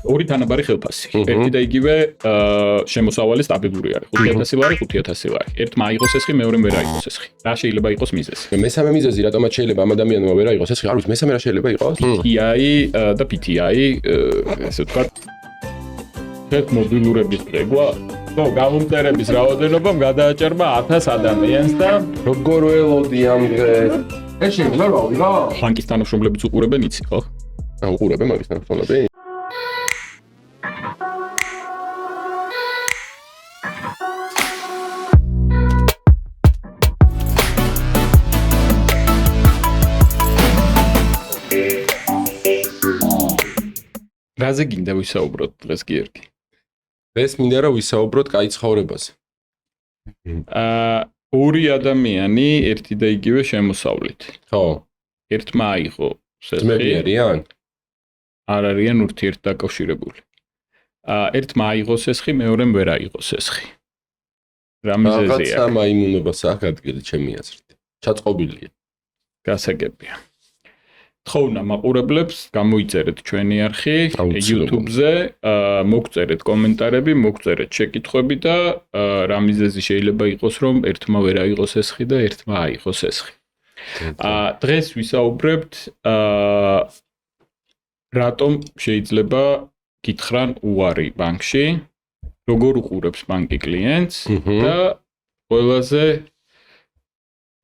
ორი თანაბარი ხელფასი. ერთი და იგივე შემოსავალი სტაბილური არის. 5000 ლარი, 5000 ლარი. ერთმა აიღოს ესხი, მეორემ ვერ აიღოს ესხი. რა შეიძლება იყოს მიზეზი? მესამე მიზეზი, რატომაც შეიძლება ამ ადამიანმა ვერ აიღოს ესხი, არ ვიცი, მესამე რა შეიძლება იყოს? PTI და PTI, ესე ვთქვათ, ერთ მობილურების წეგვა, გამომწერების რაოდენობამ გადააჭერბა 1000 ადამიანს და როგორ ველოდი ამ დღეს? ეს შეიძლება რა ვიღა? ბანკის თანამშრომლებიც უყურებენ იცი, ხო? უყურებენ მაგის თანამშრომლები? რაზე გინდა ვისაუბროთ დღეს გიორგი? დღეს მინდა რა ვისაუბროთ კაი ცხოვრებაზე. ორი ადამიანი ერთი და იგივე შემოსავლით. ხო. ერთმა აიღო ძმები არიან? არ არიან ურთიერთდაკავშირებული. ერთმა აიღოს ესხი, მეორემ ვერ აიღოს ესხი. რა მიზეზია? რაღაცა მაიმუნობას აქვს ადგილი ჩემი აზრით. ჩაწყობილია. გასაგებია. თხოვნა მაყურებლებს, გამოიწერეთ ჩვენი არხი YouTube-ზე, მოგწერეთ კომენტარები, მოგწერეთ შეკითხვები და რა მიზეზი შეიძლება იყოს, რომ ერთმა ვერ აიღოს ესხი და ერთმა აიღოს ესხი. დღეს ვისაუბრებთ რატომ შეიძლება გითხრან უარი ბანკში, როგორ უყურებს ბანკი კლიენტს და ყველაზე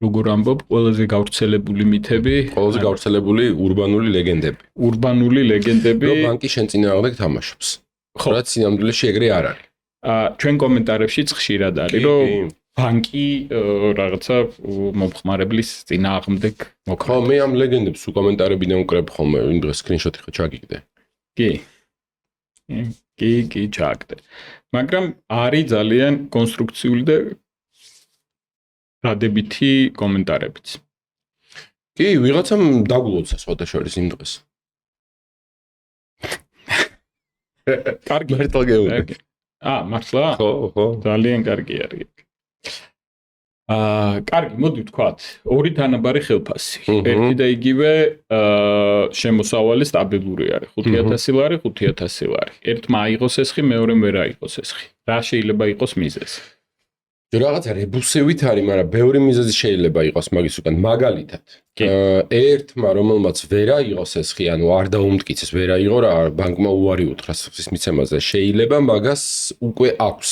როგორ ამბობ, ყველაზე გავრცელებული მითები, ყველაზე გავრცელებული ურბანული ლეგენდები. ურბანული ლეგენდები, რომ ბანკი შენ წინააღმდეგ თამაშობს. რაც სინამდვილეში ეგრე არ არის. ჩვენ კომენტარებშიც ხშირად არის, რომ ბანკი რაღაცა მომხმარებლის წინააღმდეგ მოქმედებს. ხო, მე ამ ლეგენდებს უკომენტარებიდან ვკრებ ხოლმე, იმ დღეს სკრინშოტი ხო ჩაგიგდე. კი, ჩაგდე. მაგრამ არის ძალიან კონსტრუქციული და დადებითი კომენტარებიც. კი, ვიღაცამ დაგულოცა სხვათა შორის იმ დღეს. კარგი მართლა გეუბნები. მართლა? ხო. ძალიან კარგი არის. კარგი, მოდი ვთქვათ, ორი თანაბარი ხელფასი. ერთი და იგივე შემოსავალი სტაბილური არის. 5000 ლარი, 5000 ლარი. ერთმა აიღოს ესხი, მეორემ ვერ აიღოს ესხი. რა შეიძლება იყოს მიზეზი? რაღაცა რებუსევით არის, მაგრამ ბევრი მიზეზი შეიძლება იყოს მაგის უკან. მაგალითად, ერთმა რომელმაც ვერ აიღოს ესხი, ანუ არ დაუმტკიცეს, ვერ აიღო რა, ბანკმა უარი უთხრა სხის მიცემაზე. შეიძლება მაგას უკვე აქვს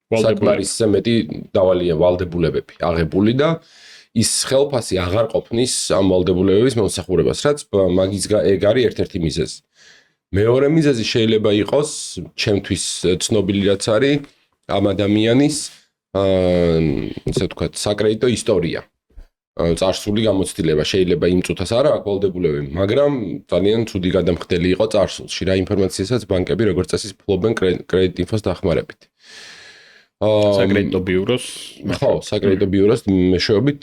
საკმარისზე მეტი დავალია ვალდებულებები აღებული და ის ხელფასი აღარ ყოფნის ამ ვალდებულებების მომსახურებას, რაც მაგის ეგ არის ერთ-ერთი მიზეზი. მეორე მიზეზი შეიძლება იყოს, ჩემთვის ცნობილი რაც არის, ამ ადამიანის ესე ვთქვათ, საკრედიტო ისტორია. წარსული გამოცდილება შეიძლება იმ წუთას არ აქვს ვალდებულებები, მაგრამ ძალიან ცუდი გადამხდელი იყო წარსულში. რა ინფორმაციასაც ბანკები როგორც წესი ფლობენ კრედიტ ინფოს დახმარებით. საკრედიტო ბიუროს, ხო, საკრედიტო ბიუროს მეშვეობით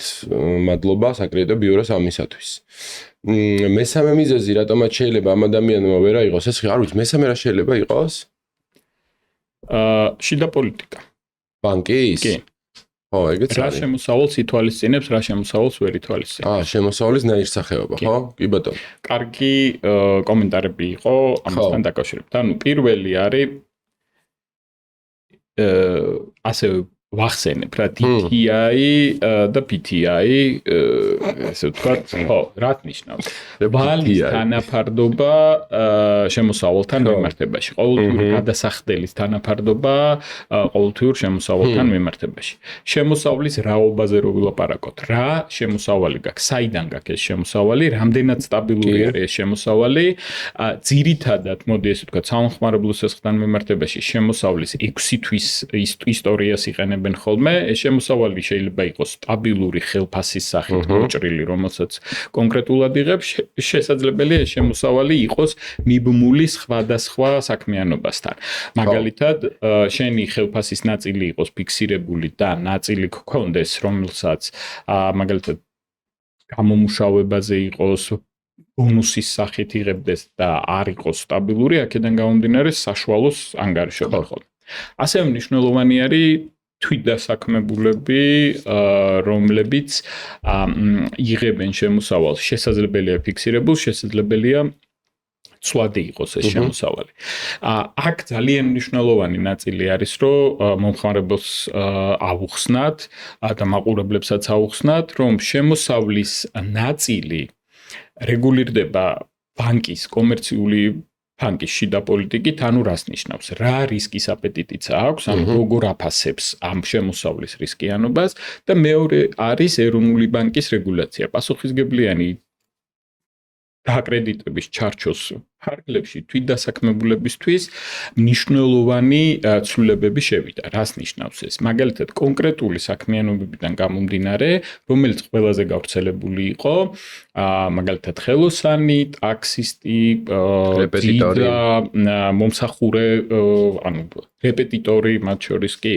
მადლობა საკრედიტო ბიუროს ამისათვის. მესამე მიზეზი, რატომაც შეიძლება ამ ადამიანმა ვერ აიღოს ესხი, არ ვიცი, მესამე რა შეიძლება იყოს? შიდა პოლიტიკა. ბანკის? კი. ხო, ეგეც რა არის. შემოსავალს ითვალისწინებს, რა შემოსავალს ვერ ითვალისწინებს. შემოსავლის ნაირსახეობა, ხო? კი ბატონო. კარგი კომენტარები იყო ამასთან დაკავშირებით. ანუ პირველი არის ასევე ვახსენებ რა DTI და PTI ესე ვთქვათ, ხო, რაც ნიშნავს? ვალის თანაფარდობა შემოსავალთან მიმართებაში. ყოველთვიური გადასახდელის თანაფარდობა ყოველთვიურ შემოსავალთან მიმართებაში. შემოსავლის რაობაზე რო ვილაპარაკოთ, რა შემოსავალი გაქვს, საიდან გაქვს ეს შემოსავალი, რამდენად სტაბილური არის ეს შემოსავალი, ძირითადად, მოდი ესე ვთქვათ, სამხმარებლო სესხთან მიმართებაში შემოსავლის 6 თვის ისტორიას იყენებენ ხოლმე, ეს შემოსავალი შეიძლება იყოს სტაბილური ხელფასის სახით მოჭრილი, რომელსაც კონკრეტულად იღებს, შესაძლებელია ეს შემოსავალი იყოს მიბმული სხვადასხვა საქმიანობასთან. მაგალითად, შენი ხელფასის ნაწილი იყოს ფიქსირებული და ნაწილი გქონდეს, რომელსაც მაგალითად გამომუშავებაზე იყოს ბონუსის სახით იღებდეს და არ იყოს სტაბილური, აქედან გამომდინარე საშუალოს ანგარიშობა ხოლმე. ასევე მნიშვნელოვანი არის თვითდასაქმებულები, რომლებიც იღებენ შემოსავალს, შესაძლებელია ფიქსირებულ, შესაძლებელია ცვლადი იყოს ეს შემოსავალი. აქ ძალიან მნიშვნელოვანი ნაწილი არის, რომ მომხმარებელს აუხსნათ და მაყურებლებსაც აუხსნათ, რომ შემოსავლის ნაწილი რეგულირდება ბანკის კომერციული ბანკის შიდა პოლიტიკით, ანუ რას ნიშნავს? რა რისკის აპეტიტიც აქვს, ანუ როგორ აფასებს ამ შემოსავლის რისკიანობას და მეორე არის ეროვნული ბანკის რეგულაცია. პასუხისმგებლიანი დაკრედიტების ჩარჩოს ფარგლებში თვითდასაქმებულებისთვის მნიშვნელოვანი ცვლილებები შევიდა. რას ნიშნავს ეს? მაგალითად, კონკრეტული საქმიანობებიდან გამომდინარე, რომელიც ყველაზე გავრცელებული იყო, მაგალითად, ხელოსანი, ტაქსისტი, რეპეტიტორი, მომსახურე, ანუ რეპეტიტორი, მათ შორის კი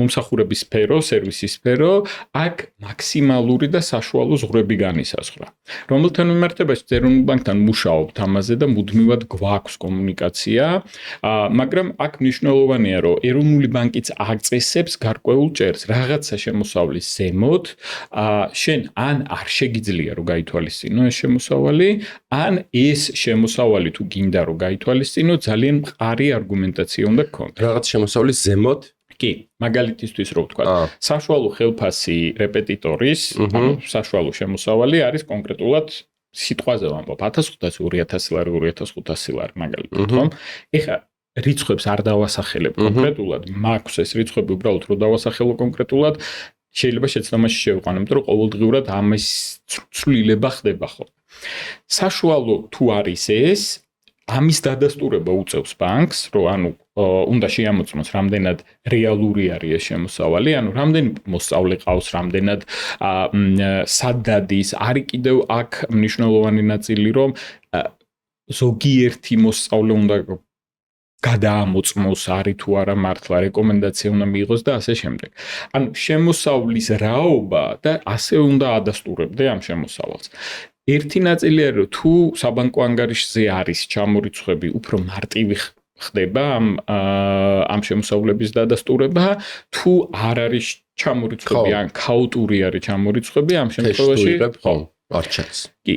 მომსახურების სფერო, სერვისის სფერო, აქ მაქსიმალური და საშუალო ზღვრები განისაზღვრა. რომელთან მიმართებაში ეროვნულ ბანკთან მუშაობთ ამაზე და მუდმივად გვაქვს კომუნიკაცია, მაგრამ აქ მნიშვნელოვანია, რომ ეროვნული ბანკიც აწესებს გარკვეულ ჭერს, რაღაცა შემოსავლის ზემოთ, შენ ან არ შეგიძლია რომ გაითვალისწინო ეს შემოსავალი, ან ეს შემოსავალი თუ გინდა რომ გაითვალისწინო, ძალიან მყარი არგუმენტაცია უნდა გქონდეს. რაღაც შემოსავლის ზემოთ? კი, მაგალითისთვის რო ვთქვა, საშუალო ხელფასი რეპეტიტორის, ანუ საშუალო შემოსავალი არის კონკრეტულად სიტყვაზე ვამბობ 1500 2000 ლარი 2500 ლარი მაგალითად ხომ? ეხლა რიცხვებს არ დავასახელებ კონკრეტულად, მაქვს ეს რიცხვები უბრალოდ რო დავასახელო კონკრეტულად, შეიძლება შეცდომაში შევიყვანო, იმიტომ რომ ყოველდღიურად ამის ცვლილება ხდება ხო. საშუალო თუ არის ეს, ამის დადასტურება უწევს ბანკს, რომ ანუ უნდა შეამოწმოს, რამდენად რეალური არის ეს შემოსავალი, ანუ რამდენი მოსწავლე ყავს, რამდენად სად დადის, არის კიდევ აქ მნიშვნელოვანი ნაწილი, რომ ზოგიერთი მოსწავლე უნდა გადაამოწმოს, არის თუ არა მართლა, რეკომენდაცია უნდა მიიღოს და ასე შემდეგ. ანუ შემოსავლის რაობა და ასე უნდა ადასტურებდე ამ შემოსავალს. ერთი ნაწილი არის, რომ თუ საბანკო ანგარიშზე არის ჩამორიცხვები, უფრო მარტივი ხდება ამ შემოსავლების დადასტურება, თუ არ არის ჩამორიცხვები, ან ქაოტური არის ჩამორიცხვები, ამ შემთხვევაში არ ჩანს. კი,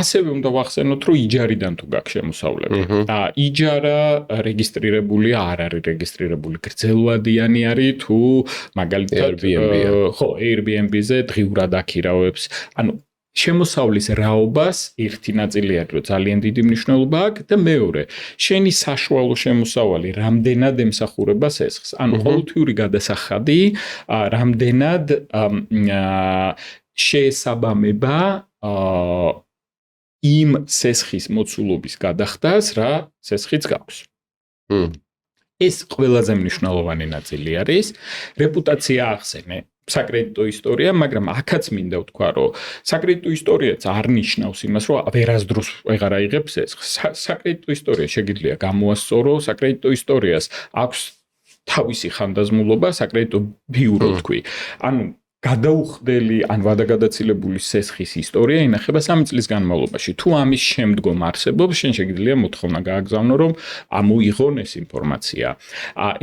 ასევე უნდა ვახსენოთ, რომ იჯარიდან თუ გაქვს შემოსავლები. იჯარა რეგისტრირებული არ არის რეგისტრირებული, გრძელვადიანი არის თუ მაგალითად ხო, Airbnb-ზე დღიურად აქირავებს. ანუ შემოსავლის რაობას ერთი ნაწილი არის, რომ ძალიან დიდი მნიშვნელობა აქვს და მეორე, შენი საშუალო შემოსავალი რამდენად ემსახურება სესხს. ანუ ყოველთვიური გადასახადი რამდენად შეესაბამება იმ სესხის მოცულობის გადახდას, რა სესხიც გაქვს. ეს ყველაზე მნიშვნელოვანი ნაწილი არის. რეპუტაცია ახსენე. საკრედიტო ისტორია, მაგრამ აქაც მინდა ვთქვა, რომ საკრედიტო ისტორიაც არ ნიშნავს იმას, რომ ვერასდროს ვეღარ აიღებს ეს. საკრედიტო ისტორია შეგიძლია გამოასწორო, საკრედიტო ისტორიას აქვს თავისი ხანდაზმულობა, საკრედიტო ბიურო თქვი. ანუ გადაუხდელი ან ვადაგადაცილებული სესხის ისტორია ინახება 3 წლის განმავლობაში. თუ ამის შემდგომ არსებობს, შენ შეგიძლია მოთხოვნა გააგზავნო, რომ ამოიღონ ეს ინფორმაცია.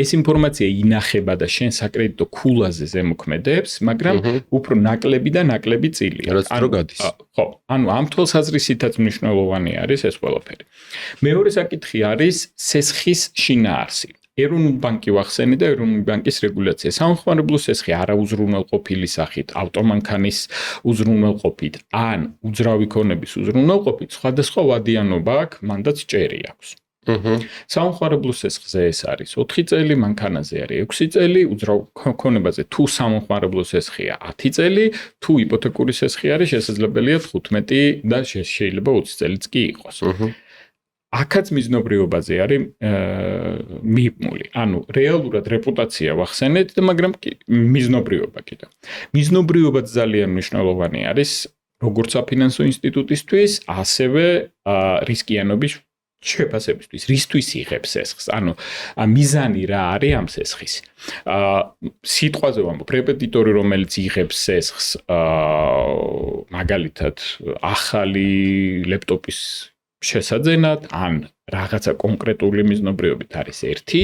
ეს ინფორმაცია ინახება და შენ საკრედიტო ქულაზე ზემოქმედებს, მაგრამ უფრო ნაკლები და ნაკლები წილია. რაც დრო გადის. ხო, ანუ ამ თვალსაზრისითაც მნიშვნელოვანი არის ეს ყველაფერი. მეორე საკითხი არის სესხის შინაარსი. ეროვნული ბანკი ვახსენე და ეროვნული ბანკის რეგულაცია. სამხმარებლო სესხი არაუზრუნველყოფილი სახით, ავტომანქანის უზრუნველყოფით, ან უძრავი ქონების უზრუნველყოფით, სხვადასხვა ვადიანობა აქვს, მანდაც ჭერი აქვს. სამხმარებლო სესხზე ეს არის 4 წელი, მანქანაზე არის 6 წელი, უძრავ ქონებაზე თუ სამხმარებლო სესხია 10 წელი, თუ იპოთეკური სესხი არის, შესაძლებელია 15 და შეიძლება 20 წელიც კი იყოს. აქაც მიზნობრიობაზე არის მიიბმული. ანუ რეალურად რეპუტაცია ვახსენეთ და მაგრამ მიზნობრიობა კიდევ. მიზნობრიობაც ძალიან მნიშვნელოვანი არის როგორც საფინანსო ინსტიტუტისთვის, ასევე რისკიანობის შეფასებისთვის. რისთვის იღებს სესხს? ანუ მიზანი რა არის ამ სესხის? სიტყვაზე ვამბობ, რეპეტიტორი რომელიც იღებს სესხს, მაგალითად, ახალი ლეპტოპის შესაძენად, ან რაღაცა კონკრეტული მიზნობრიობით არის ერთი,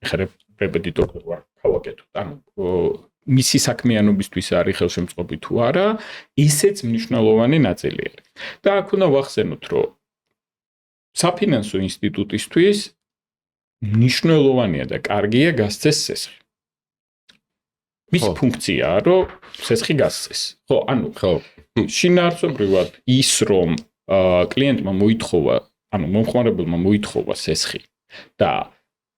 ხერე რეპეტიტორი ვარ, გავაკეთოთ. ანუ მისი საქმიანობისთვის არის ხელშემწყობი თუ არა, ისეც მნიშვნელოვანი ნაწილი არის. და აქ უნდა ვახსენოთ, რომ საფინანსო ინსტიტუტისთვის მნიშვნელოვანია და კარგია გასცეს სესხი. მის ფუნქციაა, რომ სესხი გასცეს. ხო, ანუ შინაარსობრივად ის რომ კლიენტმა მოითხოვა, ანუ მომხმარებელმა მოითხოვა სესხი და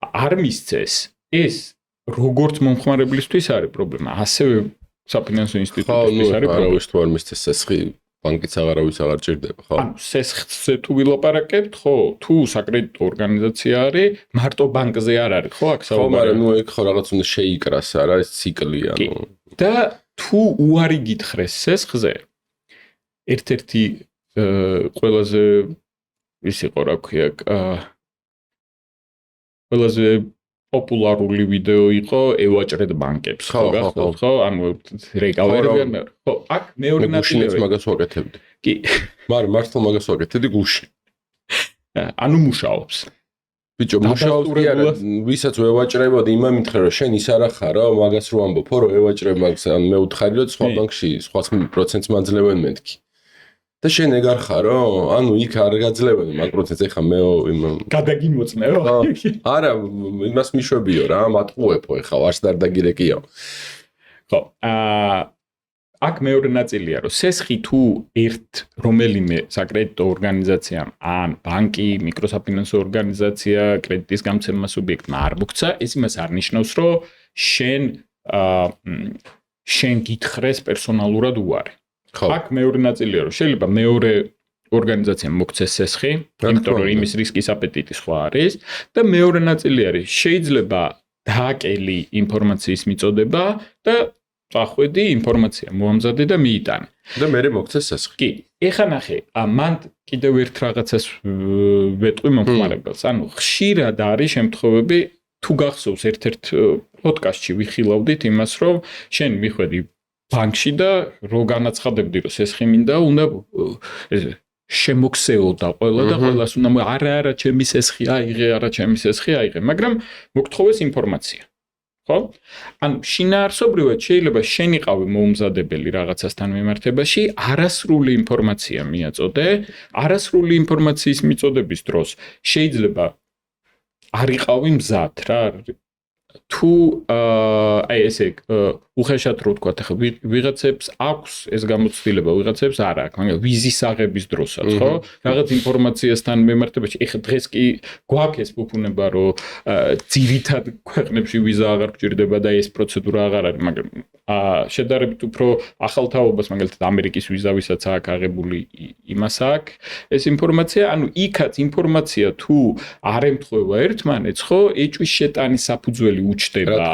არ მისცეს, ეს როგორც მომხმარებლისთვის არის პრობლემა, ასევე საფინანსო ინსტიტუტისთვის არის პრობლემა. არავის თუ არ მისცეს სესხი, ბანკიც აღარავის აღარ ჭირდება, ხო? ანუ სესხზე თუ ვილაპარაკებთ, ხო, თუ საკრედიტო ორგანიზაცია არის, მარტო ბანკზე არ არის, ხო, აქ საუბარი. ხო, მაგრამ ეგ ხო რაღაც უნდა შეიკრას, არა, ეს ციკლი, ანუ. და თუ უარი გითხრეს სესხზე, ერთ-ერთი ყველაზე ის იყო, რა ქვია, ყველაზე პოპულარული ვიდეო იყო ევაჭრეთ ბანკებს, ხო, გახსოვთ, ხო? ანუ რეკავერიდან მე. ხო, აქ მეორე ნაწილი მაგას ვაკეთებდი. კი. მაგრამ მართლა მაგას ვაკეთებდი გუშინ. ანუ მუშაობს. ბიჭო, მუშაობს კი არა, ვისაც ვევაჭრებოდი იმან მითხრა, რომ შენ ის არა ხარო, მაგას რო ამბობო, რომ ევაჭრებ მაგას, ან მე უთხარი, რომ სხვა ბანკში სხვა პროცენტს მაძლევენ მეთქი. და შენ ეგ არ ხარო? ანუ იქ არ გაძლევენ მაგ პროცენტს, ეხა მე იმ გადაგიმოწმეო? არა, იმას მიშვებიო რა, მატყუებო ეხა, არც დარდაგირეკიო. ხო, აქ მეორე ნაწილია, რომ სესხი თუ ერთ რომელიმე საკრედიტო ორგანიზაციამ, ან ბანკი, მიკროსაფინანსო ორგანიზაცია, კრედიტის გამცემა სუბიექტმა არ მოგცა, ეს იმას არ ნიშნავს, რომ შენ გითხრეს პერსონალურად უარი. აქ მეორე ნაწილია, რომ შეიძლება მეორე ორგანიზაციამ მოგცეს სესხი, იმიტომ რომ იმის რისკის აპეტიტი სხვა არის და მეორე ნაწილი არის, შეიძლება დააკელი ინფორმაციის მიწოდება და წახვედი ინფორმაცია მოამზადე და მიიტანე. და მე მოგცეს სესხი. კი, ეხა ნახე, მან კიდევ ერთ რაღაცას ვეტყვი მომხმარებელს. ანუ ხშირად არის შემთხვევები, თუ გახსოვს ერთ-ერთ პოდკასტში ვიხილავდით იმას, რომ შენ მიხვედი ბანკში და რო განაცხადებდი, რომ სესხი მინდა, უნდა შემოქსეოდა ყველა და ყველას უნდა არა, ჩემი სესხი აიღე, არა, ჩემი სესხი აიღე, მაგრამ მოგთხოვეს ინფორმაცია. ხო? ანუ შინაარსობრივად შეიძლება შენ იყავი მოუმზადებელი რაღაცასთან მიმართებაში, არასრული ინფორმაცია მიაწოდე, არასრული ინფორმაციის მიწოდების დროს შეიძლება არ იყავი მზად რა. თუ აი ესე უხეშად რო თქვა, ახლა ვიღაცებს აქვს ეს გამოცდილება, ვიღაცებს არ აქვს, მაგრამ ვიზის აღების დროსაც, ხო? რაღაც ინფორმაციასთან მიმართებაში, ეხლა დღეს კი გვაქვს ეს ფუფუნება, რომ ძირითად ქვეყნებში ვიზა აღარ გჭირდება და ეს პროცედურა აღარ არის, მაგრამ შედარებით უფრო ახალ თაობას, მაგალითად ამერიკის ვიზა, ვისაც აქვს აღებული, იმას აქვს ეს ინფორმაცია, ანუ იქაც ინფორმაცია თუ არ ემთხვევა ერთმანეთს, ხო? ეჭვის შეტანის საფუძველი უჩდება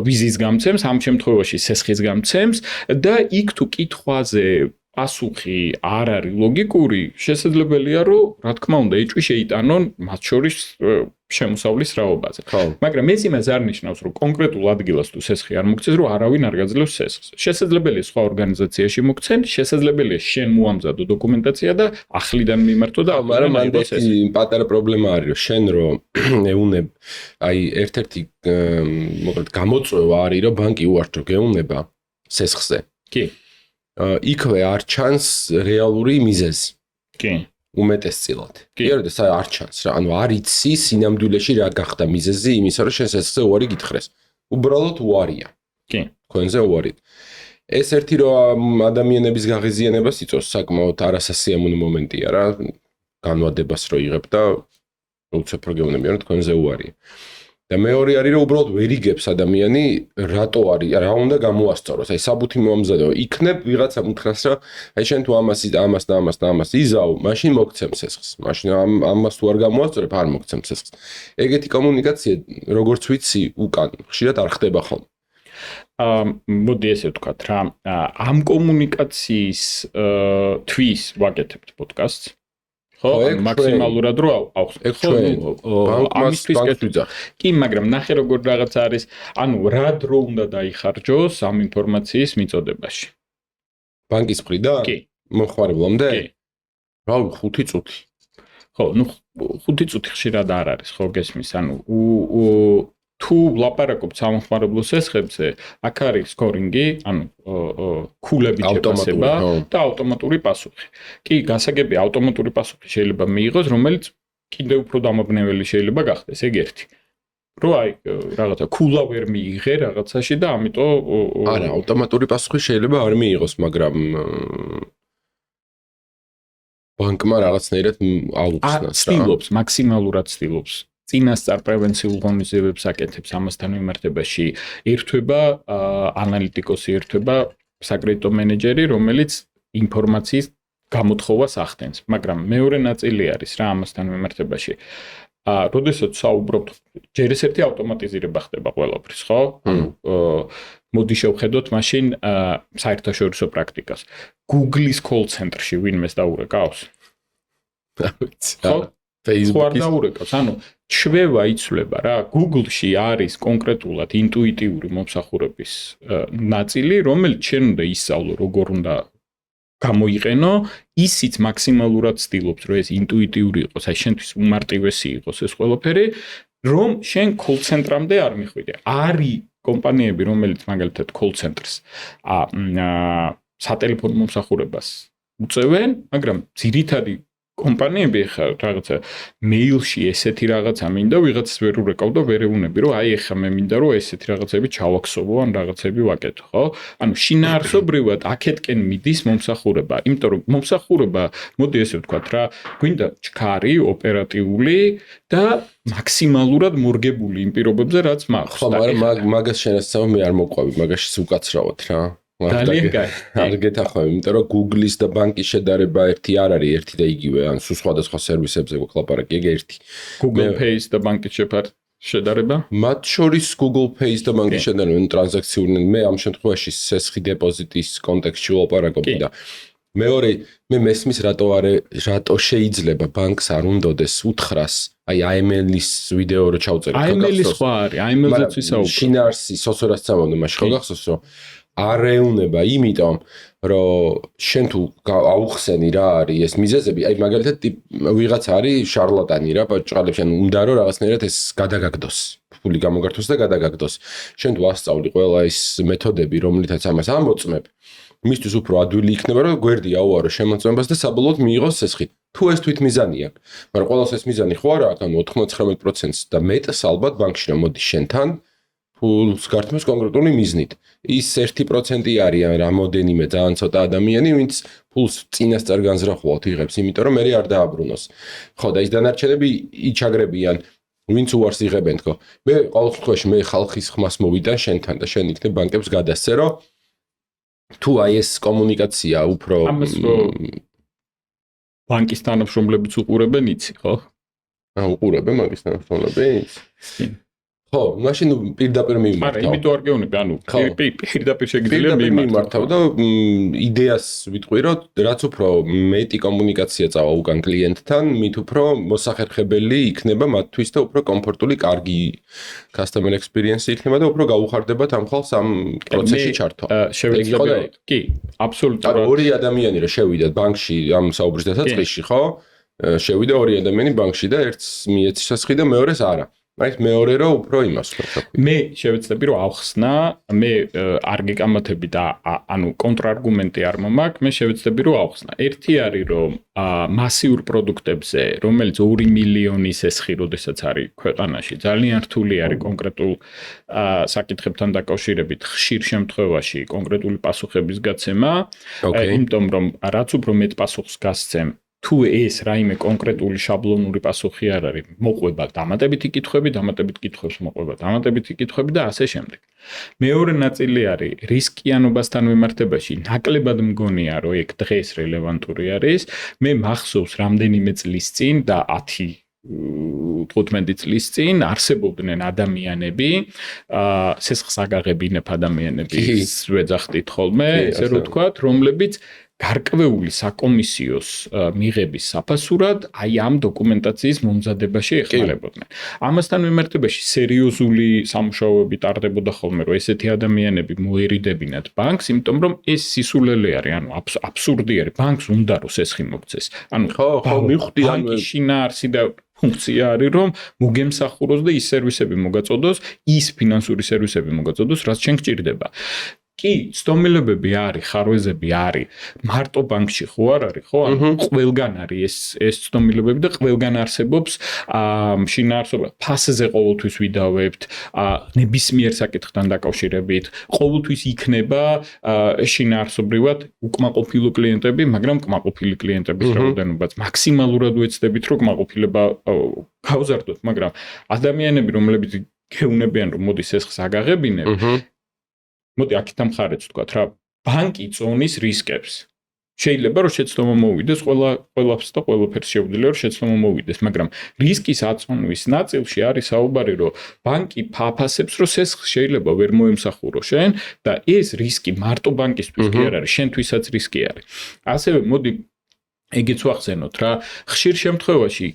ვიზის გამცემს, ამ შემთხვევაში სესხის გამცემს და იქ თუ კითხვაზე პასუხი არ არის ლოგიკური, შესაძლებელია რომ რა თქმა უნდა ეჭვი შეიტანონ მათ შორის შემოსავლის რაობაზე. მაგრამ ეს იმას არ ნიშნავს, რომ კონკრეტულ ადგილას თუ სესხი არ მოგცეს, რომ არავინ არ გაძლევს სესხს. შესაძლებელია სხვა ორგანიზაციაში მოგცენ, შესაძლებელია შენ მოამზადო დოკუმენტაცია და ახლიდან მიმართო და მაგრამ ეს პატარა პრობლემა არის, რომ შენ რომ ეუნებ, აი ერთ-ერთი მოკლედ გამოწვევა არის, რომ ბანკი უართ რომ გეუნება სესხზე. კი. იქვე არ ჩანს რეალური მიზეზი. კი. უმეტესწილად. კი არა და არ ჩანს რა. ანუ არ იცი სინამდვილეში რა გახდა მიზეზი იმისა, რომ შენ სესხზე უარი გითხრეს. უბრალოდ უარია. კი. თქვენზე უარი. ეს ერთი რომ ადამიანების გაღიზიანებას იწვევს საკმაოდ არასასიამოვნო მომენტია რა. განვადებას რო იღებ და უცებ რო გეუბნებიან რომ თქვენზე უარია. და მეორე არის რომ უბრალოდ ვერ იგებს ადამიანი რატო არის, რა უნდა გამოასწოროს. აი საბუთი მოამზადო, იქნებ ვიღაცა უთხრას რა, აი შენ თუ ამას და ამას იზავ, მაშინ მოგცემ სესხს. მაშინ ამას თუ არ გამოასწორებ, არ მოგცემ სესხს. ეგეთი კომუნიკაცია, როგორც ვიცი, უკან ხშირად არ ხდება ხოლმე. მოდი ესე ვთქვათ რა, ამ კომუნიკაციის თვის ვაკეთებთ პოდკასტს. ხო, მაქსიმალურად რო ავხსნით. ხო, ამისთვის კეთვიძახ. კი, მაგრამ ნახე როგორ რაღაც არის, ანუ რა დრო უნდა დაიხარჯოს ამ ინფორმაციის მიწოდებაში. ბანკის მხრიდან? კი. მომხმარებლამდე? კი. რავი, 5 წუთი. ხო, 5 წუთი ხშირად არ არის, ხო, გესმის, ანუ თუ ლაპარაკობთ სამხმარებლო სესხებზე, აქ არის სკორინგი, ანუ ქულებით შეფასება და ავტომატური პასუხი. კი, გასაგები ავტომატური პასუხი შეიძლება მიიღოს, რომელიც კიდევ უფრო დამაბნეველი შეიძლება გახდეს, ეგ ერთი. რო აი რაღაცა ქულა ვერ მიიღე რაღაცაში და ამიტომ არა, ავტომატური პასუხი შეიძლება არ მიიღოს, მაგრამ ბანკმა რაღაცნაირად აუხსნას რა. ცდილობს, მაქსიმალურად ცდილობს. წინასწარ პრევენციულ ღონისძიებებს აკეთებს ამასთან მიმართებაში. ერთვება ანალიტიკოსი, ერთვება საკრედიტო მენეჯერი, რომელიც ინფორმაციის გამოთხოვას ახდენს, მაგრამ მეორე ნაწილი არის რა ამასთან მიმართებაში. როდესაც საუბრობთ, ჯერ ეს ერთი ავტომატიზირება ხდება ყველაფრის, ხო? მოდი შევხედოთ მაშინ საერთაშორისო პრაქტიკას. Google-ის call center-ში ვინმეს დაურეკავს? ხო? Facebook-ის დაურეკავს, ანუ ჩვევა იცვლება რა, Google-ში არის კონკრეტულად ინტუიტიური მომსახურების ნაწილი, რომელიც შენ უნდა ისწავლო, როგორ უნდა გამოიყენო, ისიც მაქსიმალურად ცდილობს, რომ ეს ინტუიტიური იყოს, აი შენთვის უმარტივესი იყოს ეს ყველაფერი, რომ შენ call center-ამდე არ მიხვიდე. არის კომპანიები, რომელიც მაგალითად call centers სატელეფონო მომსახურებას უწევენ, მაგრამ ძირითადი კომპანიები ხა რაღაცა მეილში ესეთი რაღაცა მინდა ვიღაცას ვერ ურეკავ და ვერ ეუნები რომ აი ეხა მე მინდა რომ ესეთი რაღაცები ჩავაქსოვო ან რაღაცები ვაკეთო ხო ანუ შინაარსობრივად აქეთკენ მიდის მომსახურება იმიტომ რომ მომსახურება მოდი ესე ვთქვათ რა გვინდა ჩქარი ოპერატიული და მაქსიმალურად მორგებული იმ პირობებზე რაც მაქვს ხო მაგრამ მაგას შენასწავ მე არ მოყვავი მაგაშიც უკაცრავად რა ძალიან კაი. არ გეთახმები, იმიტომ რომ Google-ის და ბანკის შედარება ერთი არ არის, ერთი და იგივე, ან სხვადასხვა სერვისებზე გვაკლაპარაკი, ეგ ერთი. Google Pay-ის და ბანკის შედარება? მათ შორის Google Pay-ის და ბანკის შედარება ტრანზაქციული, მე ამ შემთხვევაში სესხი დეპოზიტის კონტექსტში ვლაპარაკობდი და მეორე მე მესმის რატო შეიძლება ბანკს არ უნდოდეს უთხრას აი AML-ის ვიდეო რო ჩავწერე ხო AML-ის ხო არის, AML-ზეც ვისაუბრებ. შინაარსი სოცორას წამოვდა მაშინ ხო გახსოვს რომ არ ეუნება იმიტომ რომ შენ თუ აუხსენი რა არის ეს მიზეზები აი მაგალითად ვიღაც არის შარლატანი რა ბაჭყალებში ანუ უნდა რომ რაღაცნაირად ეს გადაგაგდოს ფული გამოგართოს და გადაგაგდოს შენ თუ ასწავლი ყველა ის მეთოდები რომლითაც ამას ამოწმებ მისთვის უფრო ადვილი იქნება რომ გვერდი აუარო შემოწმებას და საბოლოოდ მიიღოს სესხი თუ ეს თვითმიზანი აქვს მაგრამ ყველას ეს მიზანი ხო არა აქვს ანუ 99%-ს და მეტს ალბათ ბანკში რომ მოდი შენთან ფულს გართმევს კონკრეტული მიზნით. ის 1% არიან რამოდენიმე ძალიან ცოტა ადამიანი, ვინც ფულს წინასწარ განზრახვად იღებს, იმიტომ რომ მე არ დააბრუნოს. ხო და ის დანარჩენები იჩაგრებიან, ვინც უარს იღებენ თქო. მე ყოველ შემთხვევაში მე ხალხის ხმას მოვიდა შენთან და შენ იქნებ ბანკებს გადასცე, რომ თუ აი ეს კომუნიკაცია უფრო ბანკის თანამშრომლებიც უყურებენ იცი, ხო? უყურებენ ბანკის თანამშრომლებს? ხო, მაშინ პირდაპირ მიმართავ. არა, იმიტომ არ გეუბნები, ანუ პირდაპირ შეგიძლია მიმართავ და იდეას ვიტყვი, რომ რაც უფრო მეტი კომუნიკაცია წავა უკან კლიენტთან, მით უფრო მოსახერხებელი იქნება მათთვის და უფრო კომფორტული, კარგი customer experience იქნება და უფრო გაუხარდებათ ამ ხალხს ამ პროცესში ჩართვა. შევიძლია. კი, აბსოლუტურად. ორი ადამიანი რა შევიდათ ბანკში ამ საუბრის დასაწყისში, ხო? შევიდა ორი ადამიანი ბანკში და ერთს მიეცი სასხი და მეორეს არა. აი მეორე რო უფრო იმას ვთქვი. მე შევეცდები რომ ავხსნა, მე არ გეკამათები და ანუ კონტრარგუმენტი არ მომაქვს, მე შევეცდები რომ ავხსნა. ერთი არის რომ მასიურ პროდუქტებზე, რომელიც 2 მილიონი სესხი როდესაც არის ქვეყანაში, ძალიან რთული არის კონკრეტულ საკითხებთან დაკავშირებით ხშირ შემთხვევაში კონკრეტული პასუხების გაცემა, იმიტომ რომ რაც უფრო მეტ პასუხს გასცემ თუ ეს რაიმე კონკრეტული შაბლონური პასუხი არ არის, მოყვება დამატებითი კითხვები, დამატებით კითხვებს მოყვება დამატებითი კითხვები და ასე შემდეგ. მეორე ნაწილი არის რისკიანობასთან მიმართებაში, ნაკლებად მგონია, რომ ეგ დღეს რელევანტური არის. მე მახსოვს რამდენიმე წლის წინ და 10-15 წლის წინ არსებობდნენ ადამიანები, სესხს აგაღებინებ ადამიანები, ვეძახდით ხოლმე, ესე რომ ვთქვათ, რომლებიც გარკვეული საკომისიოს მიღების საფასურად აი ამ დოკუმენტაციის მომზადებაში ეხმარებოდნენ. ამასთან მიმართებაში სერიოზული სამუშაოები ტარდებოდა ხოლმე, რომ ესეთი ადამიანები მოერიდებინათ ბანკს, იმიტომ რომ ეს სისულელე არის, ანუ აბსურდი არის. ბანკს უნდა რომ სესხი მოგცეს. ანუ ხო, მივხვდი ანუ შინაარსი და ფუნქცია არის რომ მოგემსახუროს და ის სერვისები მოგაწოდოს, ის ფინანსური სერვისები მოგაწოდოს, რაც შენ გჭირდება. კი, ცდომილებები არის, ხარვეზები არის. მარტო ბანკში ხო არ არის, ხო? ანუ ყველგან არის ეს ცდომილებები და ყველგან არსებობს შინაარსობა. ფასზე ყოველთვის ვიდავებთ, ნებისმიერ საკითხთან დაკავშირებით, ყოველთვის იქნება შინაარსობრივად უკმაყოფილო კლიენტები, მაგრამ კმაყოფილი კლიენტების რაოდენობაც მაქსიმალურად ვეცდებით, რომ კმაყოფილება გავზარდოთ, მაგრამ ადამიანები, რომლებიც გეუნებიან, რომ მოდი სესხს აგაღებინებ, მოდი აქეთ ამხარეც ვთქვათ რა, ბანკი წონის რისკებს. შეიძლება რომ შეცდომა მოვიდეს, ყველაფერს და ყველაფერს შეუძლია რომ შეცდომა მოვიდეს, მაგრამ რისკის აწონვის ნაწილში არის საუბარი, რომ ბანკი ფაფასებს, რომ სესხს შეიძლება ვერ მოემსახურო შენ და ეს რისკი მარტო ბანკისთვის კი არ არის, შენთვისაც რისკი არის. ასევე მოდი ეგეც ვახსენოთ რა, ხშირ შემთხვევაში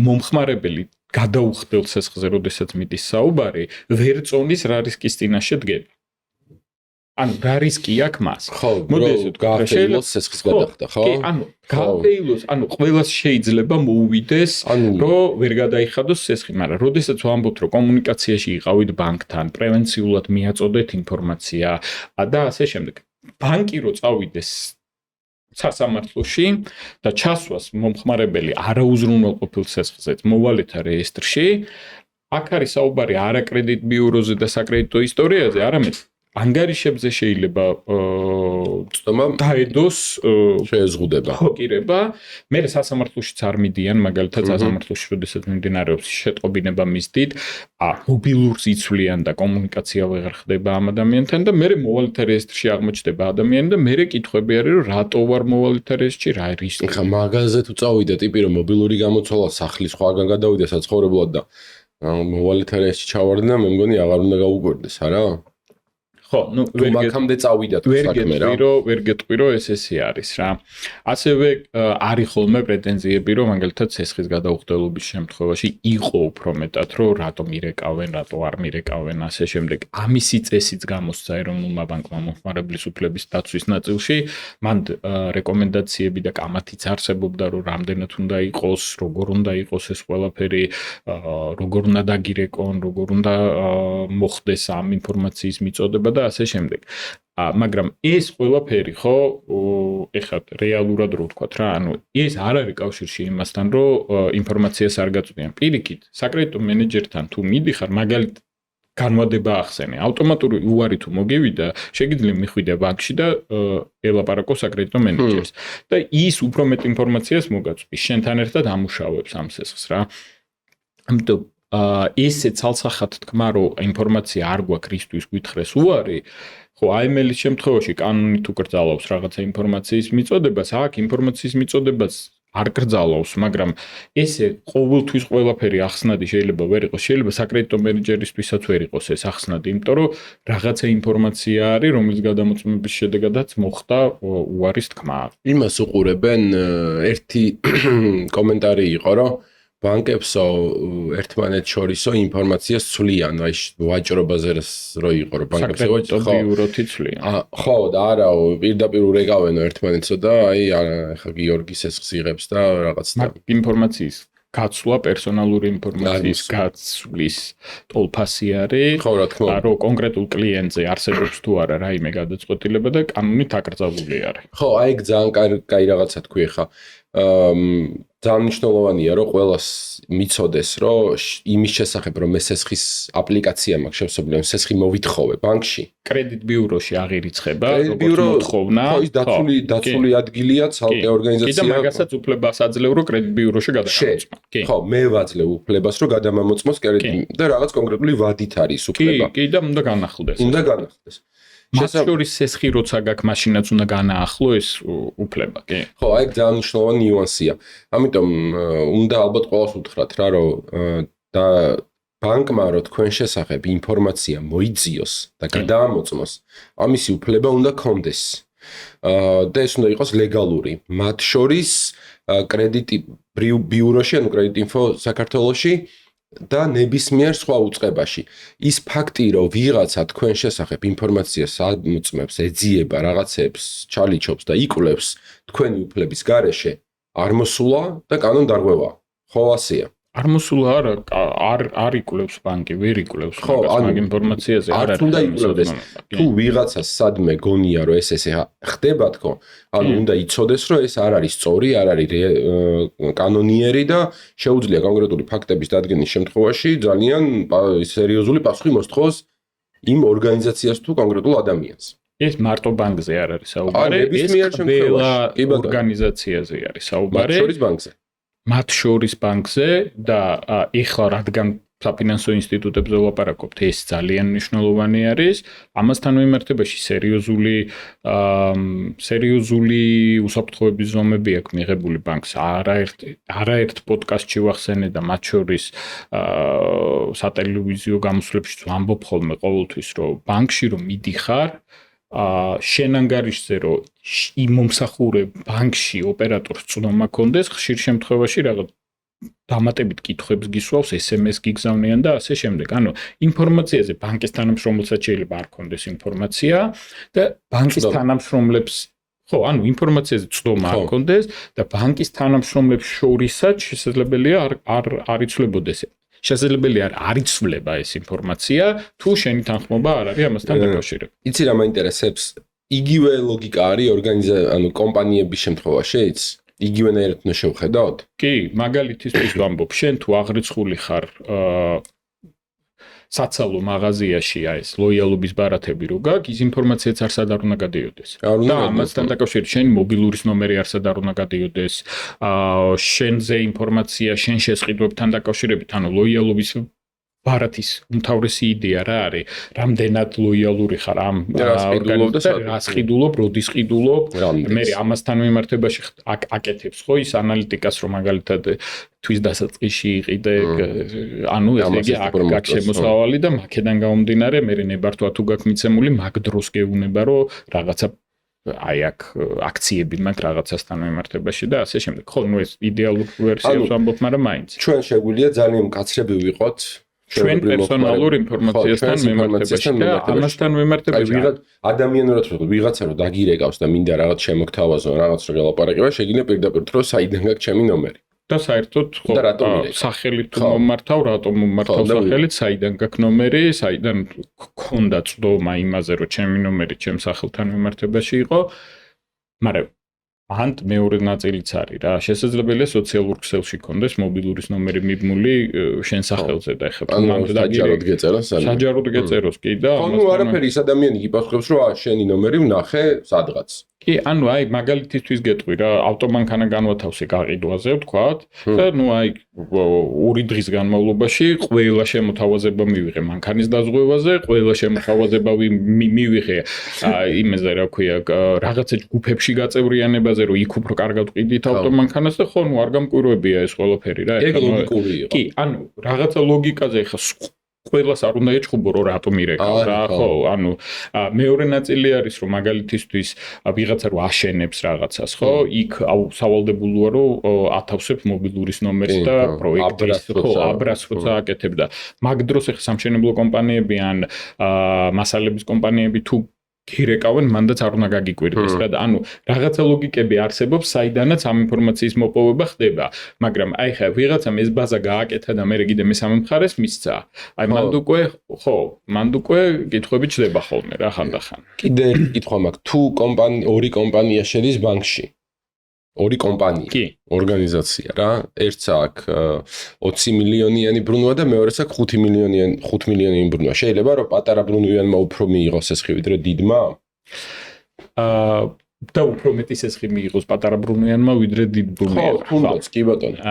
მომხმარებელი გადაუხდელ სესხზე, როდესაც მიდის საუბარი, ვერ წონის რა რისკის წინაშე დგება. ანუ რა რისკი აქვს მას? ხო, გააფეილოს სესხის გადახდა, ხო? კი, ანუ გააფეილოს, ანუ ყველას შეიძლება მოუვიდეს, რომ ვერ გადაიხადოს სესხი, მაგრამ როდესაც ვამბობთ, რომ კომუნიკაციაში იყავით ბანკთან, პრევენციულად მიაწოდეთ ინფორმაცია და ასე შემდეგ. ბანკი რო წავიდეს სასამართლოში და ჩასვას მომხმარებელი არაუზრუნველყოფილ სესხზე მოვალეთა რეესტრში, აქ არის საუბარი არა კრედიტ ბიუროზე და საკრედიტო ისტორიაზე, არამედ ანგარიშებზე შეიძლება ცდომა დაედოს შეეზღუდება. ხოკირება, მე სასამართლოშიც არ მიდიან, მაგალითად სასამართლოში, როდესაც მიმდინარეობს შეტყობინება მისდით, მობილურს იცვლიან და კომუნიკაცია ვეღარ ხდება ამ ადამიანთან და მე მოვალეთა რეესტრში აღმოჩნდება ადამიანი და მე კითხვები არის, რომ რატო ვარ მოვალეთა რეესტრში, რა არის? ხა მაგაზე თუ წავიდა ტიპი რომ მობილური გამოცვალა სახლის სხვაგან გადავიდა საცხოვრებლად და მოვალეთა რეესტრში ჩავარდა, მე მგონი აღარ უნდა გაუგვერდეს, არა? ხო, ну, მაგამდე წავიდა თუ საქმე რა. ვერ გეტყვი რომ ეს არის რა. ასევე არის ხოლმე პრეტენზიები რომ მაგალითად სესხის გადაუხდელობის შემთხვევაში იყო უფრო მეტად რომ რატომ მირეკავენ, რატო არ მირეკავენ ასე შემდეგ. ამისი წესიც გამოსცა ეროვნულმა ბანკმა მომხმარებლის უფლების დაცვის ნაწილში, მან რეკომენდაციები და კამათიც არსებობდა რომ რამდენად უნდა იყოს, როგორ უნდა იყოს ეს ყველაფერი, როგორ უნდა დაგირეკონ, როგორ უნდა მოხდეს ამ ინფორმაციის მიწოდება და ასე შემდეგ. მაგრამ ეს ყველაფერი ხო, ეხლა რეალურად რო ვთქვათ რა, ანუ ეს არ არის კავშირში იმასთან, რომ ინფორმაციას არ გაწვდიან. პირიქით, საკრედიტო მენეჯერთან თუ მიდიხარ, მაგალითად განვადება ახსენე, ავტომატური უარი თუ მოგივიდა, შეგიძლია მიხვიდე ბანკში და ელაპარაკო საკრედიტო მენეჯერს და ის უფრო მეტ ინფორმაციას მოგაწვდის, შენთან ერთად ამუშავებს ამ სესხს რა. ამიტომ ესე ცალსახად თქვა, რომ ინფორმაცია არ გვაქვს რისთვის გვითხრეს უარი, ხო, აი მელის შემთხვევაში კანონით უკრძალავს რაღაცა ინფორმაციის მიწოდებას, აქ ინფორმაციის მიწოდებას არ გრძალავს, მაგრამ ესე ყოველთვის ყველაფერი ახსნადი შეიძლება ვერ იყოს, შეიძლება საკრედიტო მენეჯერისთვისაც ვერ იყოს ეს ახსნადი, იმიტომ რომ რაღაცა ინფორმაცია არის, რომლის გადამოწმების შედეგადაც მოხდა უარის თქმა. იმას უყურებენ, ერთი კომენტარი იყო, რომ ბანკებსო ერთმანეთ შორისო ინფორმაციას ცვლიან, აი ვაჭრობაზე რო იყო, რომ ბანკებზე ბიუროთი ცვლიან. ხო, და არა, პირდაპირ ურეკავენო ერთმანეთსო და აი ახლა გიორგის სესხს იღებს და რაღაც და ინფორმაციის გაცვლა, პერსონალური ინფორმაციის გაცვლის ტოლფასი არის. ხო, რა თქმა უნდა. რომ კონკრეტულ კლიენტზე არსებობს თუ არა რაიმე გადაწყვეტილება და კანონით აკრძალული არის. ხო, აი ძალიან კაი რაღაცა თქვი ხა. ძალიან მნიშვნელოვანია რომ ყველას მიცოდეს რომ იმის შესახებ რომ სესხის აპლიკაცია მაქვს შესაძლოა სესხი მოვითხოვე ბანკში კრედიტ ბიუროში აღირიცხება როგორც მოთხოვნა ხო ის დაცული ადგილია ცალკე ორგანიზაცია კიდე მაგასაც უფლებას აძლევ რომ კრედიტ ბიუროში გადამოწმო ხო მე ვაძლევ უფლებას რომ გადამამოწმოს კრედიტი და რაღაც კონკრეტული ვადით არის უფლება კი და უნდა განახლდეს მას შორის სესხი როცა გაქვს მაშინაც უნდა განაახლო ეს უფლება კი ხო აი ძალიან მნიშვნელოვანი ნიუანსია ამიტომ უნდა ალბათ ყველას უთხრათ რა რომ და ბანკმა რო თქვენ შესახებ ინფორმაცია მოიძიოს და გადაამოწმოს ამისი უფლება უნდა კონდეს და ეს უნდა იყოს ლეგალური მათ შორის კრედიტი ბიუროში ანუ კრედიტ ინფო საქართველოში და ნებისმიერ სხვა უწყებაში ის ფაქტი რომ ვიღაცა თქვენ შესახებ ინფორმაციას ამოწმებს ეძიება რაღაცებს ჩალიჩობს და იკვლევს თქვენი უფლების გარეშე არ მოსულა და კანონ დარღვევა ხო, ასეა. არ მოსულა არ იკვლევს ბანკი, ვერ იკვლევს მაგ ინფორმაციაზე არ უნდა იკვლევდეს. თუ ვიღაცას სადმე გონია რომ ეს ხდება თქო, ანუ უნდა იცოდეს რომ ეს არ არის სწორი, არ არის კანონიერი და შეუძლია კონკრეტული ფაქტების დადგენის შემთხვევაში ძალიან სერიოზული პასუხი მოსთხოვოს იმ ორგანიზაციას თუ კონკრეტულ ადამიანს. ეს მარტო ბანკზე არ არის საუბარი, ეს ყველა ორგანიზაციაზე არის საუბარი. მათ შორის ბანკზე. მათ შორის ბანკზე და ეხლა რადგან საფინანსო ინსტიტუტებზე ვლაპარაკობთ, ეს ძალიან მნიშვნელოვანი არის. ამასთან მიმართებაში სერიოზული უსაფრთხოების ზომები აქვს მიღებული ბანკს. არაერთ პოდკასტში ვახსენე და მათ შორის სატელევიზიო გამოსვლებში ვამბობ ხოლმე ყოველთვის, რომ ბანკში რომ მიდიხარ, შენ ანგარიშზე რომ იმომსახურე ბანკში ოპერატორს წვდომა კონდეს, ხშირ შემთხვევაში რაღაც დამატებით კითხვებს გისვავს, SMS გიგზავნიან და ასე შემდეგ. ანუ ინფორმაციაზე ბანკის თანამშრომელსაც შეიძლება არ კონდეს ინფორმაცია და ბანკის თანამშრომლებს ხო, ანუ ინფორმაციაზე წვდომა არ კონდეს და ბანკის თანამშრომლებს შორისაც შესაძლებელია არ იცვლებოდეს. შესაძლებელია არ იცვლება ეს ინფორმაცია, თუ შენი თანხმობა არ არის ამასთან დაკავშირებული. იცი რა მაინტერესებს? იგივე ლოგიკა არის ანუ კომპანიების შემთხვევაშიც? იგივენაირად უნდა შევხედოთ? კი, მაგალითისთვის ვამბობ, შენ თუ აღრიცხული ხარ საცალო მაღაზიაში ეს ლოიალობის ბარათები რო გაქვს, ის ინფორმაციაც არსად არ უნდა გადიოდეს. და ამასთან დაკავშირებით შენი მობილურის ნომერი არსად არ უნდა გადიოდეს. შენზე ინფორმაცია შენ შესყიდვებთან დაკავშირებით, ანუ ლოიალობის ბარათის უმთავრესი იდეა რა არის? რამდენად ლოიალური ხარ ამ ორგანიზაციას, რას ყიდულობ, როდის ყიდულობ, მე ამასთან მიმართებაში აკეთებს ხო ის ანალიტიკას, რომ მაგალითად თვის დასაწყისში იყიდე, ანუ ესე იგი აქ შემოსავალი და მაქედან გამომდინარე, მე ნებართვა თუ გაქვს მიცემული, მაგ დროს გეუბნება, რომ რაღაცა აი აქ აქციები მაქვს რაღაცასთან მიმართებაში და ასე შემდეგ. ხო, ნუ ეს იდეალურ ვერსიას ვამბობ, მაგრამ მაინც. ჩვენ შეგვიძლია ძალიან მკაცრები ვიყოთ ჩვენ პერსონალურ ინფორმაციასთან მიმართებაში და ამასთან მიმართებაში ადამიანურად რო ვიღაცა რო დაგირეკავს და მინდა რაღაც შემოგთავაზონ, რაღაც რო გელაპარაკება, შეგიძლია პირდაპირ თქო საიდან გაქვს ჩემი ნომერი. და საერთოდ ხო სახელით თუ მომართავ, რატომ მომართავ სახელით, საიდან გაქვს ნომერი, საიდან გქონდა წვდომა იმაზე, რომ ჩემი ნომერი ჩემ სახელთან მიმართებაში იყო. მაგრამ ანტ მეორე ნაწილიც არის რა, შესაძლებელია სოციალურ ქსელში კონდეს მობილურის ნომერი მიბმული შენ სახელზე და ეხლა მანდ საჯაროდ გეწეროს საჯაროდ გეწეროს კი და ანუ არაფერი ის ადამიანი გიპასუხებს რომ შენი ნომერი ვნახე სადღაც კი ანუ აი მაგალითისთვის გეტყვი რა ავტომანქანა განვათავსე გაყიდვაზე ვთქვათ და ნუ აი 2 დღის განმავლობაში ყველა შემოთავაზება მივიღე მანქანის დაზღვევაზე ყველა შემოთავაზება მივიღე იმაზე რა ქვია რაღაცა ჯგუფებში გაწევრიანებაზე რომ იქ უფრო კარგად ვყიდით ავტომანქანას და ხო ნუ არ გამკვირვებია ეს ყველაფერი რა ეგ ლოგიკურია კი ანუ რაღაცა ლოგიკაზე ხა ყველას არ უნდა ეჭხუბო რომ რატომ ირეკავს რა ხო ანუ მეორე ნაწილი არის რომ მაგალითისთვის ვიღაცა რომ აშენებს რაღაცას ხო იქ სავალდებულოა რომ ათავსებ მობილურის ნომერს და პროექტის ხო აბრასხოს აკეთებ და მაგ დროს ხა სამშენებლო კომპანიები ან მასალების კომპანიები თუ გირეკავენ მანდაც არ უნდა გაგიკვირდეს რა და ანუ რაღაცა ლოგიკები არსებობს საიდანაც ამ ინფორმაციის მოპოვება ხდება მაგრამ აი ხა ვიღაცამ ეს ბაზა გააკეთა და მე კიდე მესამე მხარეს მისცა აი მანდ უკვე კითხვები ჩდება ხოლმე რა ხანდახან კიდე კითხვა მაქვს თუ ორი კომპანია შედის ბანკში ორი კომპანია ორგანიზაცია რა ერთს აქვს 20 მილიონიანი ბრუნვა და მეორეს აქვს 5 მილიონიანი ბრუნვა შეიძლება რომ პატარა ბრუნვიანმა უფრო მიიღოს ეს ხი ვიდრე დიდმა და უფრო მეტი სესხი მიიღოს პატარა ბრუნვიანმა ვიდრე დიდ ბრუნვიანმა ხო თუნდაც კი ბატონო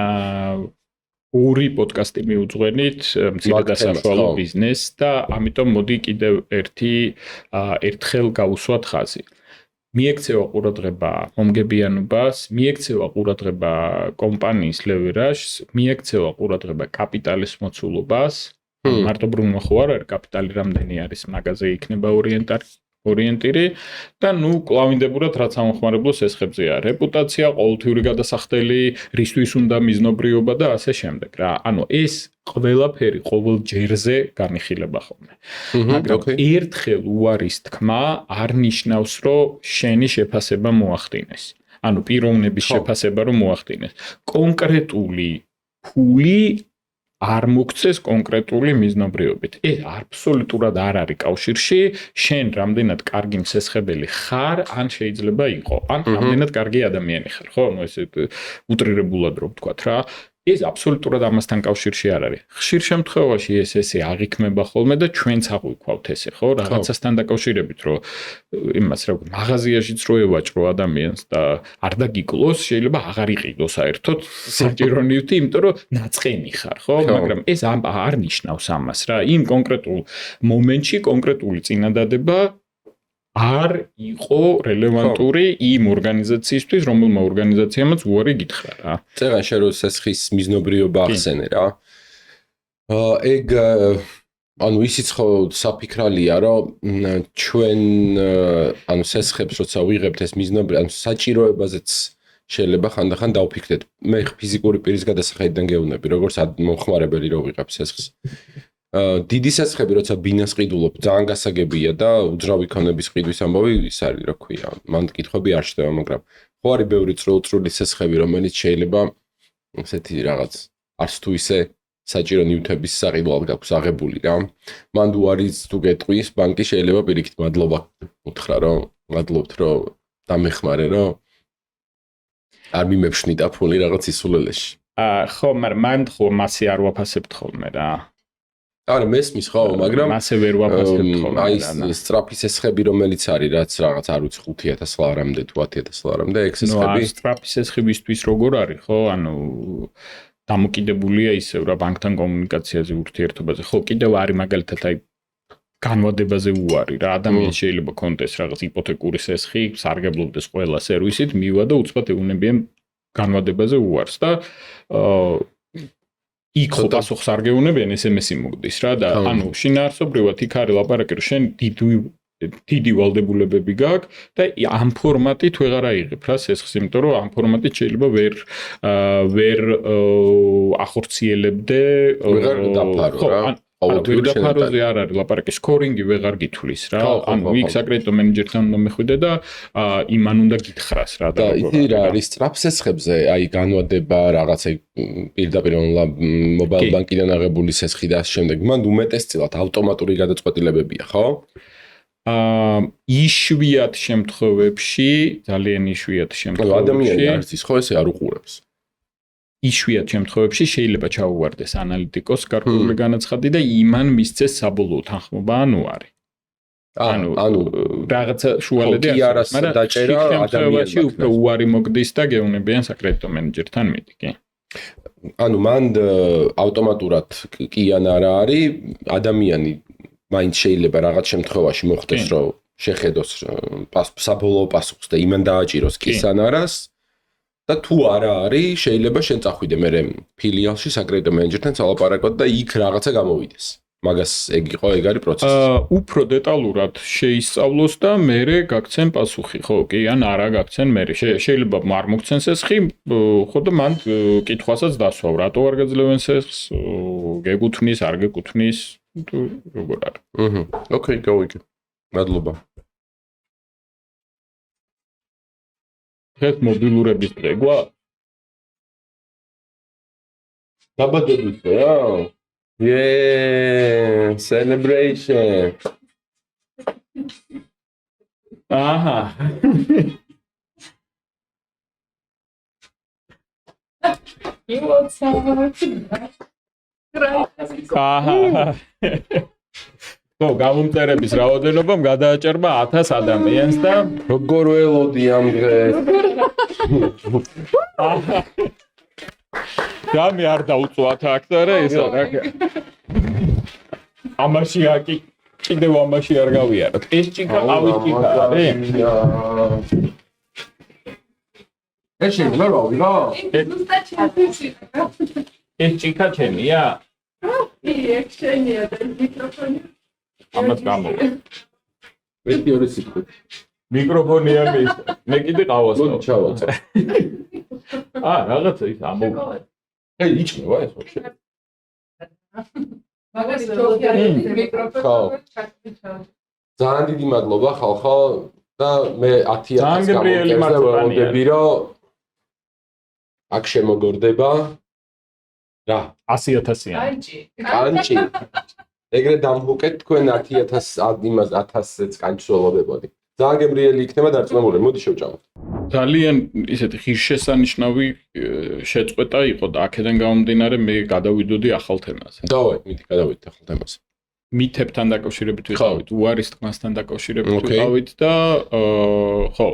ორი პოდკასტი მიუძღვენით მცირე და საშუალო ბიზნესს და ამიტომ მოდი კიდევ ერთხელ გავუსვათ ხაზი მიექცევა ყურადღება მომგებიანობას, მიექცევა ყურადღება კომპანიის ლევერაჟს, მიექცევა ყურადღება კაპიტალის მოცულობას. მარტო ბრუნვა ხო არ არის კაპიტალი რამდენი არის მაგაზე იქნება ორიენტირი და ნუ კლავინდებურად რაც ამხმარებლოს ესხებზეა რეპუტაცია, ყოველთვიური გადასახდელი, რისთვის უნდა მიზნობრიობა და ასე შემდეგ რა. ანუ ეს ყველაფერი ყოველ ჯერზე განიხილება ხოლმე. მაგრამ ერთხელ უარის თქმა არ ნიშნავს, რომ შენი შეფასება მოახდინეს. ანუ პიროვნების შეფასება რომ მოახდინეს. კონკრეტული ფული არ მოგცეს კონკრეტული მიზნობრიობით. ეს აბსოლუტურად არ არის კავშირში, შენ რამდენად კარგი მცესხებელი ხარ, ან შეიძლება იყო, ან რამდენად კარგი ადამიანი ხარ, ხო? ნუ ესე უტრირებულად რო ვთქვა რა. ეს აბსოლუტურად ამასთან კავშირში არ არის. ხშირ შემთხვევაში ესე აღიქმება ხოლმე და ჩვენც აღვიქვავთ ესე, ხო? რაღაცასთან დაკავშირებით, რომ იმას რა მაღაზიაშიც რო ევაჭრო ადამიანს და არ დაგიკლოს, შეიძლება აღარ იყიდოს საერთოდ საჭირო ნივთი, იმიტომ რომ ნაწყენი ხარ, ხო? მაგრამ ეს არ ნიშნავს ამას რა. იმ კონკრეტულ მომენტში კონკრეტული წინადადება არ იყო რელევანტური იმ ორგანიზაციისთვის, რომელმა ორგანიზაციამაც უარი გითხრა რა. წერან შენ რო სესხის მიზნობრიობა ახსენე რა. ეგ ანუ ისიც ხო საფიქრალია, რომ ჩვენ ანუ სესხებს როცა ვიღებთ ეს მიზნობრი, ანუ საჭიროებაზეც შეიძლება ხანდახან დავფიქრდეთ. მე ფიზიკური პირის გადასახედიდან გეუბნები, როგორც მომხმარებელი რო ვიღებ სესხს. დიდი სესხები როცა ბინას ყიდულობ, ძალიან გასაგებია და უძრავი ქონების ყიდვის ამბავი ის არის, რა ქვია. მან კითხვები არ შევ, მაგრამ ხო არის ბევრი წრული სესხები, რომელიც შეიძლება ესეთი რაღაც არც თუ ისე საჭირო ნივთების საყიდვლად გაქვს აღებული რა. მან თუ არის თუ გეტყვის, ბანკი შეიძლება პირიქით მადლობა უთხრა, რომ მადლობთ, რომ დამეხმარე, რომ არ მიმეფშნიდა ფული რაღაც ისულელეში. ხო, მაგრამ მან ხო მასე არ ვაფასებთ ხოლმე რა. არა, მესმის ხო, მაგრამ მასე ვერ ვაფასებთ ხოლმე. აი ეს სტრაფი სესხები რომელიც არის, რაც რაღაც არ ვიცი 5000 ლარამდე თუ 10000 ლარამდე, ეგ სესხები. ნუ სტრაფი სესხებისთვის როგორ არის, ხო? ანუ დამოკიდებულია ისევ რა ბანკთან კომუნიკაციაზე ურთიერთობაზე. ხო, კიდევ არის მაგალითად აი განვადებაზე უარი რა. ადამიანს შეიძლება კონტეს რაღაც იპოთეკური სესხი, სარგებლობდეს ყველა სერვისით, მივა და უცბად ეუნებიან განვადებაზე უარს და იქ ხო პასუხს არ გეუნებიან SMS-ი მოგდის რა და ანუ შინაარსობრივად იქ არის ლაპარაკი რომ შენ დიდი ვალდებულებები გაქვს და ამ ფორმატით ვეღარ აიღებ რა სესხს, იმიტომ რომ ამ ფორმატით შეიძლება ვერ ახორციელებდე ვეღარ დაფარო რა. ვერდაფაროზე არ არის ლაპარაკი, სკორინგი ვეღარ გითვლის რა. ანუ იქ საკრედიტო მენეჯერთან უნდა მეხვიდე და იმან უნდა გითხრას რა და ისი რა არის სტრაფ სესხებზე, აი განვადება რაღაცა პირდაპირ მობაილ ბანკიდან აღებული სესხი და ამ შემდეგ. მან უმეტესწილად ავტომატური გადაწყვეტილებებია, ხო? იშვიათ შემთხვევებში, ძალიან იშვიათ შემთხვევებში. ადამიანი არის ის, ხო, ესე არ უყურებს. იშვიათ შემთხვევებში შეიძლება ჩაუვარდეს ანალიტიკოს გარკვეული განაცხადი და იმან მისცეს საბოლოო თანხმობა ან უარი. ანუ რაღაცა შუალედი არის, მაგრამ დაჭერა ადამიანში უფრო უარი მოგდის და გეუნებიან საკრედიტო მენეჯერთან მიდი, კი. ანუ მან ავტომატურად კი ან არა არის, ადამიანი მაინც შეიძლება რაღაც შემთხვევაში მოხდეს, რომ შეხედოს საბოლოო პასუხს და იმან დააჭიროს კი ან არას. და თუ არა არის, შეიძლება შენ წახვიდე მე ფილიალში საკრედიტო მენეჯერთან სალაპარაკოდ და იქ რაღაცა გამოვიდეს. მაგას ეგ იყო, ეგ არის პროცესი. უფრო დეტალურად შეისწავლოს და მერე გაგცენ პასუხი, ხო, კი, ან არა გაგცენ მერე. შეიძლება არ მოგცენ სესხი, ხო და მან კითხვასაც დასვავ, რატო არ გაძლევენ სესხს, გეკუთვნის, არ გეკუთვნის, როგორ არის. ოკეი, გავიგე. მადლობა. ეს მობილურების დღე გვაქვს? დაბადების დღე რა? Celebration. აჰა. აჰა. ხო, გამომწერების რაოდენობამ გადააჭერბა 1000 ადამიანს და როგორ ველოდი ამ დღეს. გამი არ დაუწვათ აქ და ესა რა. ამაში აკი კიდევ ამაში არ გავიაროთ. ეს ჭიქა ყავის ჭიქა არის. ეს შეიძლება რა ვიღო? ეს ჭიქა ჩემია? იქ შენია და მიკროფონი. ამას გამოვა. მეტი ორი სიტყვით. მიკროფონი ამის. მე კიდე ყავას. მოდი ჩავაწე. რაღაცა ის ამოვა. აი იჭმევა ეს ვაფშე. მაგას მიკროფონი ჩაჭრა. ძალიან დიდი მადლობა ხალხო და მე 10000 გამომწერს და ვამბობდი რომ აქ შემოგორდება რა 100,000-იანი. კანჭი ეგრე დამჰუკეთ თქვენ 10,000 იმას 1000-ს კანჭს ველოდებოდი ძალიან გემრიელი იქნება დარწმუნებული მოდი შევჭამოთ ძალიან ისეთი ღირსშესანიშნავი შეწყვეტა იყო და აქედან გამომდინარე მე გადავიდოდი ახალ თემაზე. დავაი მიდი გადავიდეთ ახალ თემაზე მითებთან დაკავშირებით ვიყავით, უარის თქმასთან დაკავშირებით ვიყავით და ხო,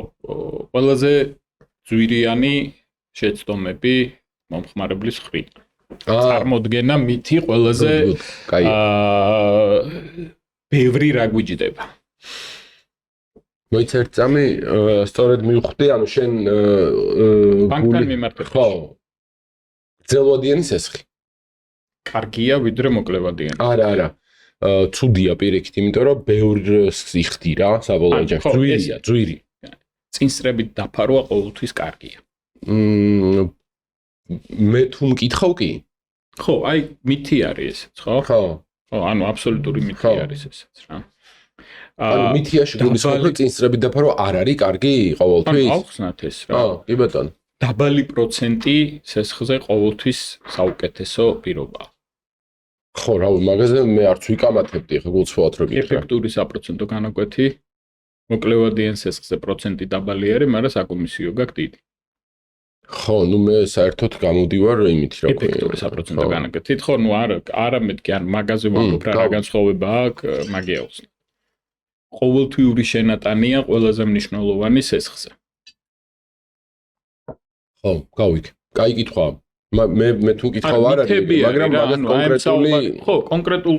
ყველაზე ძვირიანი შეცდომები მომხმარებლის მხრიდან. წარმოდგენა მითი ყველაზე ბევრი რა გვიჯდება. მოიცერთ წამი სწორედ მივხვდი, ანუ შენ ბანკთან მიმართებით. ხო. გრძელვადიანი სესხი. კარგია ვიდრე მოკლევადიანი. არა. ცუდია პირიქით, იმიტომ რომ ბევრს იხდი რა, საბოლოო ჯამში. ძვირი. წინსრებით დაფარვა ყოველთვის კარგია. მე თუ მკითხავ კი? ხო, აი მითი არის ესეც, ხო? ხო, ანუ აბსოლუტური მითი არის ესეც რა. ანუ მითიაში გულისხმობ რომ წინსრებით დაფარვა არ არის კარგი ყოველთვის? ანუ ავხსნათ ეს რა. კი ბატონო. დაბალი პროცენტი სესხზე ყოველთვის საუკეთესო პირობაა. ხო, რავი, მაგაზე მე არც ვიკამათებდი, ხო გულწრფელად რო გითხრა. ეფექტური საპროცენტო განაკვეთი მოკლევადიან სესხზე პროცენტი დაბალი არის, მაგრამ საკომისიო გაქვს დიდი. ხო, ნუ მე საერთოდ გამოდივარ იმით რა ქვია. ეფექტური საპროცენტო განაკვეთით, ხო, ნუ არამედ კი არ მაგაზე ვამბობ რა განსხვავება აქვს, მაგია უცნაური. ყოველთვიური შენატანია ყველაზე მნიშვნელოვანი სესხზე. ხო, გავიქ. კაი კითხვაა. მე თუ კითხავ არ არის, მაგრამ მაგას კონკრეტული ხო, კონკრეტულ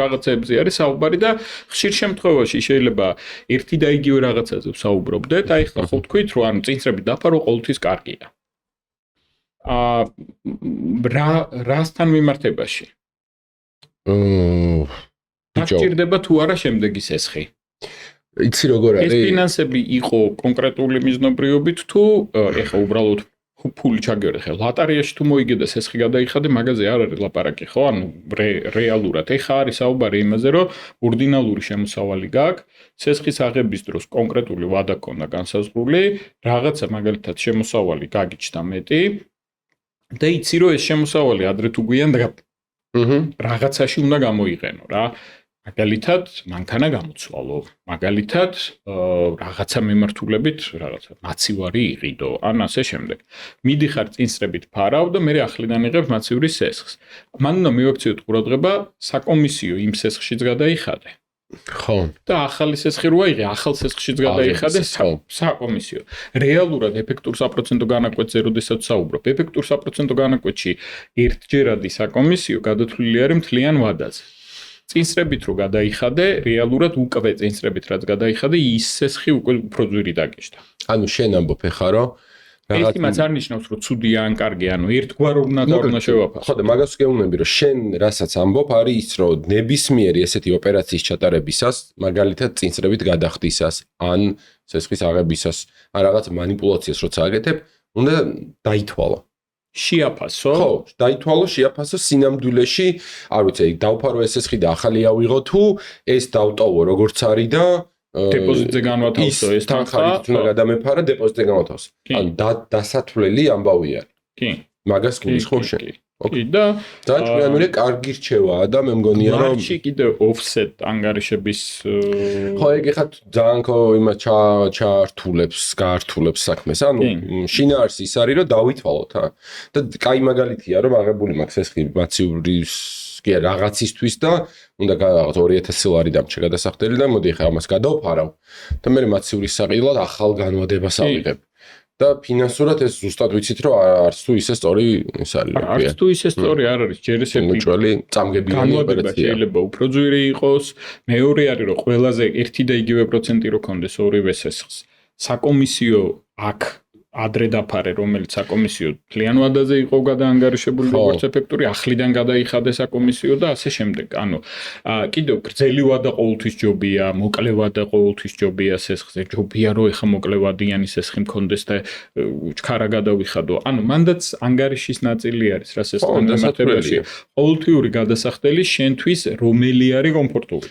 რაღაცებზე არის საუბარი და ხშირ შემთხვევაში შეიძლება ერთი და იგივე რაღაცაზე ვსაუბრობდეთ, აი ხლა ხო თქვით, რომ ანუ წინსრებით დაფარვა ყოველთვის კარგია. რასთან მიმართებაში? დაჭირდება თუ არა შემდეგი სესხი? იცი როგორ არის? ეს ფინანსები იყო კონკრეტული მიზნობრიობით თუ ეხა უბრალოდ ფული ჩაგერე ხე ლატარიაში თუ მოიგე და სესხი გადაიხადე მაგაზე არ არის ლაპარაკი ხო ანუ რეალურად ეხა არის საუბარი იმაზე რომ ორდინალური შემოსავალი გაქვს სესხის აღების დროს კონკრეტული ვადა ქონდა განსაზღვრული რაღაცა მაგალითად შემოსავალი გაგიჩნდა მეტი და იცი რომ ეს შემოსავალი ადრე თუ გვიან რაღაცაში უნდა გამოიყენო რა მაგალითად მანქანა გამოცვალო მაგალითად რაღაცა მიმართულებით რაღაცა მაცივარი იყიდო ან ასე შემდეგ მიდიხარ წინსრებით ფარავ და მე ახლიდან იღებ მაცივრის სესხს მან უნდა მივაქციოთ ყურადღება საკომისიო იმ სესხშიც გადაიხადე ხო და ახალი სესხი რო აიღე ახალ სესხშიც გადაიხადე საკომისიო რეალურად ეფექტურ საპროცენტო განაკვეთზე როდესაც საუბრობ ეფექტურ საპროცენტო განაკვეთში ერთჯერადი საკომისიო გადათვლილი არის მთლიან ვადაზე წინსრებით რო გადაიხადე, რეალურად უკვე წინსრებით რაც გადაიხადე, ის სესხი უკვე უფრო ძვირი დაგეშდა. ანუ შენ ამბობ ხა რომ რაღაც იმას არ ნიშნავს რომ ცუდია ან კარგია, ანუ ერთგვაროვნად უნდა შევაფასო. ხო და მაგას გეუბნები რომ შენ რასაც ამბობ არის ის რომ ნებისმიერი ესეთი ოპერაციის ჩატარებისას, მაგალითად წინსრებით გადახდისას, ან სესხის აღებისას, ან რაღაც манипуляციას როცა აკეთებ, უნდა დაითვალო. შეაფასო? ხო, დაითვალო, შეაფასო სინამდვილეში, არ ვიცი, დავფარო ეს სესხი და ახალი ავიღო თუ ეს დავტოვო როგორც არის და დეპოზიტზე განვათავსო ეს თანხა უნდა გადამეფარა დეპოზიტზე განვათავსო. ანუ დასათვლელი ამბავი არის. კი. მაგას გულისხმობ შენ. კი და ძალიან ჭკვიანური კარგი რჩევაა და მე მგონია რომ მარჩი კიდე offset ანგარიშების ხო ეგ ხა ძალიან ხო იმა ჩართულებს, გაართულებს საქმეს. ანუ შინაარსი ის არის რომ დავითვალოთ და კაი მაგალითია რომ აღებული მაქვს ეს მაცივრის კი რაღაცისთვის და უნდა რაღაც 2000 ლარი დამჭა გადასახდელი და მოდი ხა ამას გადავფარავ და მე მაცივრის საყიდლად ახალ განვადებას ავიღებ. და ფინანსურად ეს ზუსტად ვიცით რომ არც თუ ისე სწორი ის არის რა ქვია. არც თუ ისე სწორი არ არის, ჯერ ეს ერთი მოჭველი წამგებიანი ოპერაცია. შეიძლება უფრო ძვირი იყოს, მეორე არის რომ ყველაზე ერთი და იგივე პროცენტი რო კონდეს ორივე სესხს. საკომისიო აქ ადრე დაფარე, რომელიც საკომისიო მთლიან ვადაზე იყო გადაანგარიშებული როგორც ეფექტური, ახლიდან გადაიხადე საკომისიო და ასე შემდეგ. ანუ კიდევ გრძელი ვადა ყოველთვის ჯობია, მოკლე ვადა ყოველთვის ჯობია სესხზე, ჯობია რომ ეხა მოკლევადიანი სესხი მქონდეს და ჩქარა გადავიხადო. ანუ მანდაც ანგარიშის ნაწილი არის რა სესხთან მიმართებაში. ყოველთვიური გადასახდელი შენთვის რომელი არის კომფორტული.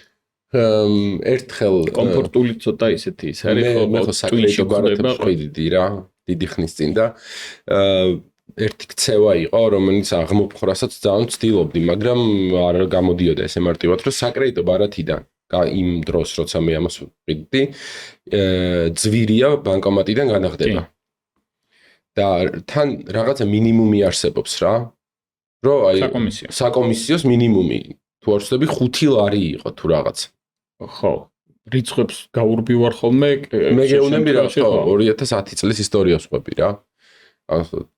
ერთხელ კომფორტული ცოტა ისეთი ის არის ხო მე ხო საკრედიტო გარეთებს ხვიდდი რა დიდი ხნის წინ და ერთი ქცევა იყო, რომელიც აღმოფხრასაც ძალიან ვცდილობდი, მაგრამ არ გამოდიოდა ესე მარტივად, რომ საკრედიტო ბარათიდან იმ დროს, როცა მე ამას ვიყიდი, ძვირია ბანკომატიდან განახდება. და თან რაღაცა მინიმუმი არსებობს რა, რომ აი საკომისიოს მინიმუმი, თუ არ ვცდები 5 ლარი იყო თუ რაღაც. ხო, რიცხვებს გაურბივარ ხოლმე, მე გეუბნები რა, ხო, 2010 წლის ისტორიას ვყვები რა.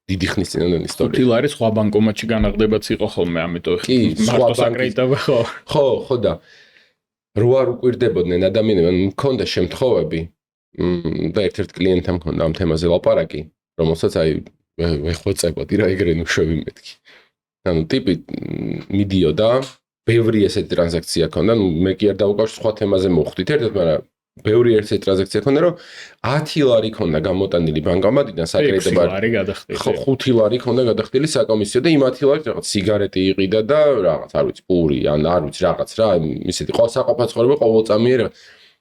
დიდი ხნის წინანდელი ისტორია. 5 ლარი სხვა ბანკომატში განახდებაც იყო ხოლმე, ამიტომ მარტო საკრედიტო ხო. ხო და რო არ უკვირდებოდნენ ადამიანები, მქონდა შემთხვევები და ერთ-ერთ კლიენტთან მქონდა ამ თემაზე ლაპარაკი, რომელსაც აი ვეხვეწებოდი რა ეგრე ნუშვები მეთქი. ანუ ტიპი მიდიოდა, ბევრი ესეთი ტრანზაქცია ქონდა, მე კი არ დავუკავშირ სხვა თემაზე მოხვდით ერთად, მაგრამ ბევრი ესეთი ტრანზაქცია ქონდა, რომ 10 ლარი ქონდა გამოტანილი ბანკომატიდან საკრედიტო ბარათი გადახდილი. ხო, 5 ლარი ქონდა გადახდილი საკომისიო და იმ 10 ლარი რაღაც სიგარეტი იყიდა და რაღაც, არ ვიცი, პური, ან არ ვიცი რაღაც რა, ისეთი საყოფა ცხოვრება ყოველწამიერ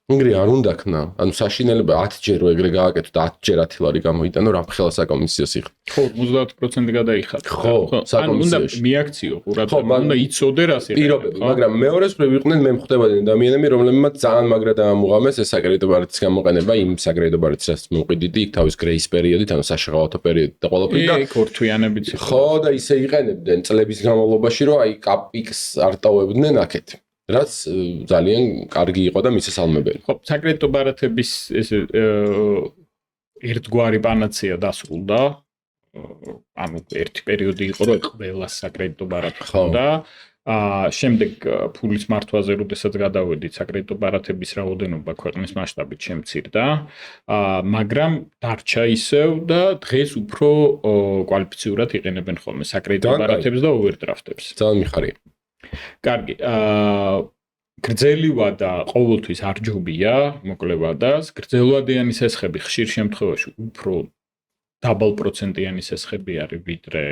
ეგრე არ უნდა ქნა. ანუ საშინელება 10 ჯერ რო ეგრე გააკეთო და 10 ჯერ 10 ლარი გამოიტანო, რა მხელა საკომისიოს იხდა. ხო, 50% გადაიხადა. ხო, ანუ უნდა მიაქციო ყურადღება, უნდა იცოდე რას იღებს. პირობები, მაგრამ მეორეს მხრივ იყვნენ მე მხვდებოდნენ ადამიანები, რომლებმაც ძალიან მაგრა დაამუღამეს ეს საკრედიტო ბარათის გამოყენება, იმ საკრედიტო ბარათის რაც მოვყიდიდი, იქ თავის გრეის პერიოდით, ანუ საშეღავათო პერიოდით და ყველაფერი და ქორთვიანებიც იყო. ხო, და ისე იყენებდნენ წლების განმავლობაში, რომ აი კაპიკს არ ტოვებდნენ აქეთ. რაც ძალიან კარგი იყო და მისასალმებელი. ხო, საკრედიტო ბარათების ესე ერთგვარი პანაცეა დასრულდა. ანუ ერთი პერიოდი იყო, რომ ყველა საკრედიტო ბარათი ჰქონდა. შემდეგ ფულის მართვაზე, როდესაც გადავედით, საკრედიტო ბარათების რაოდენობა ქვეყნის მასშტაბით შემცირდა. მაგრამ დარჩა ისევ და დღეს უფრო კვალიფიციურად იყენებენ ხოლმე საკრედიტო ბარათებს და ოვერდრაფტებს. ძალიან მიხარია. კარგი, გრძელი ვადა ყოველთვის არ ჯობია, მოკლე ვადას, გრძელვადიანი სესხები ხშირ შემთხვევაში უფრო დაბალპროცენტიანი სესხები არის ვიდრე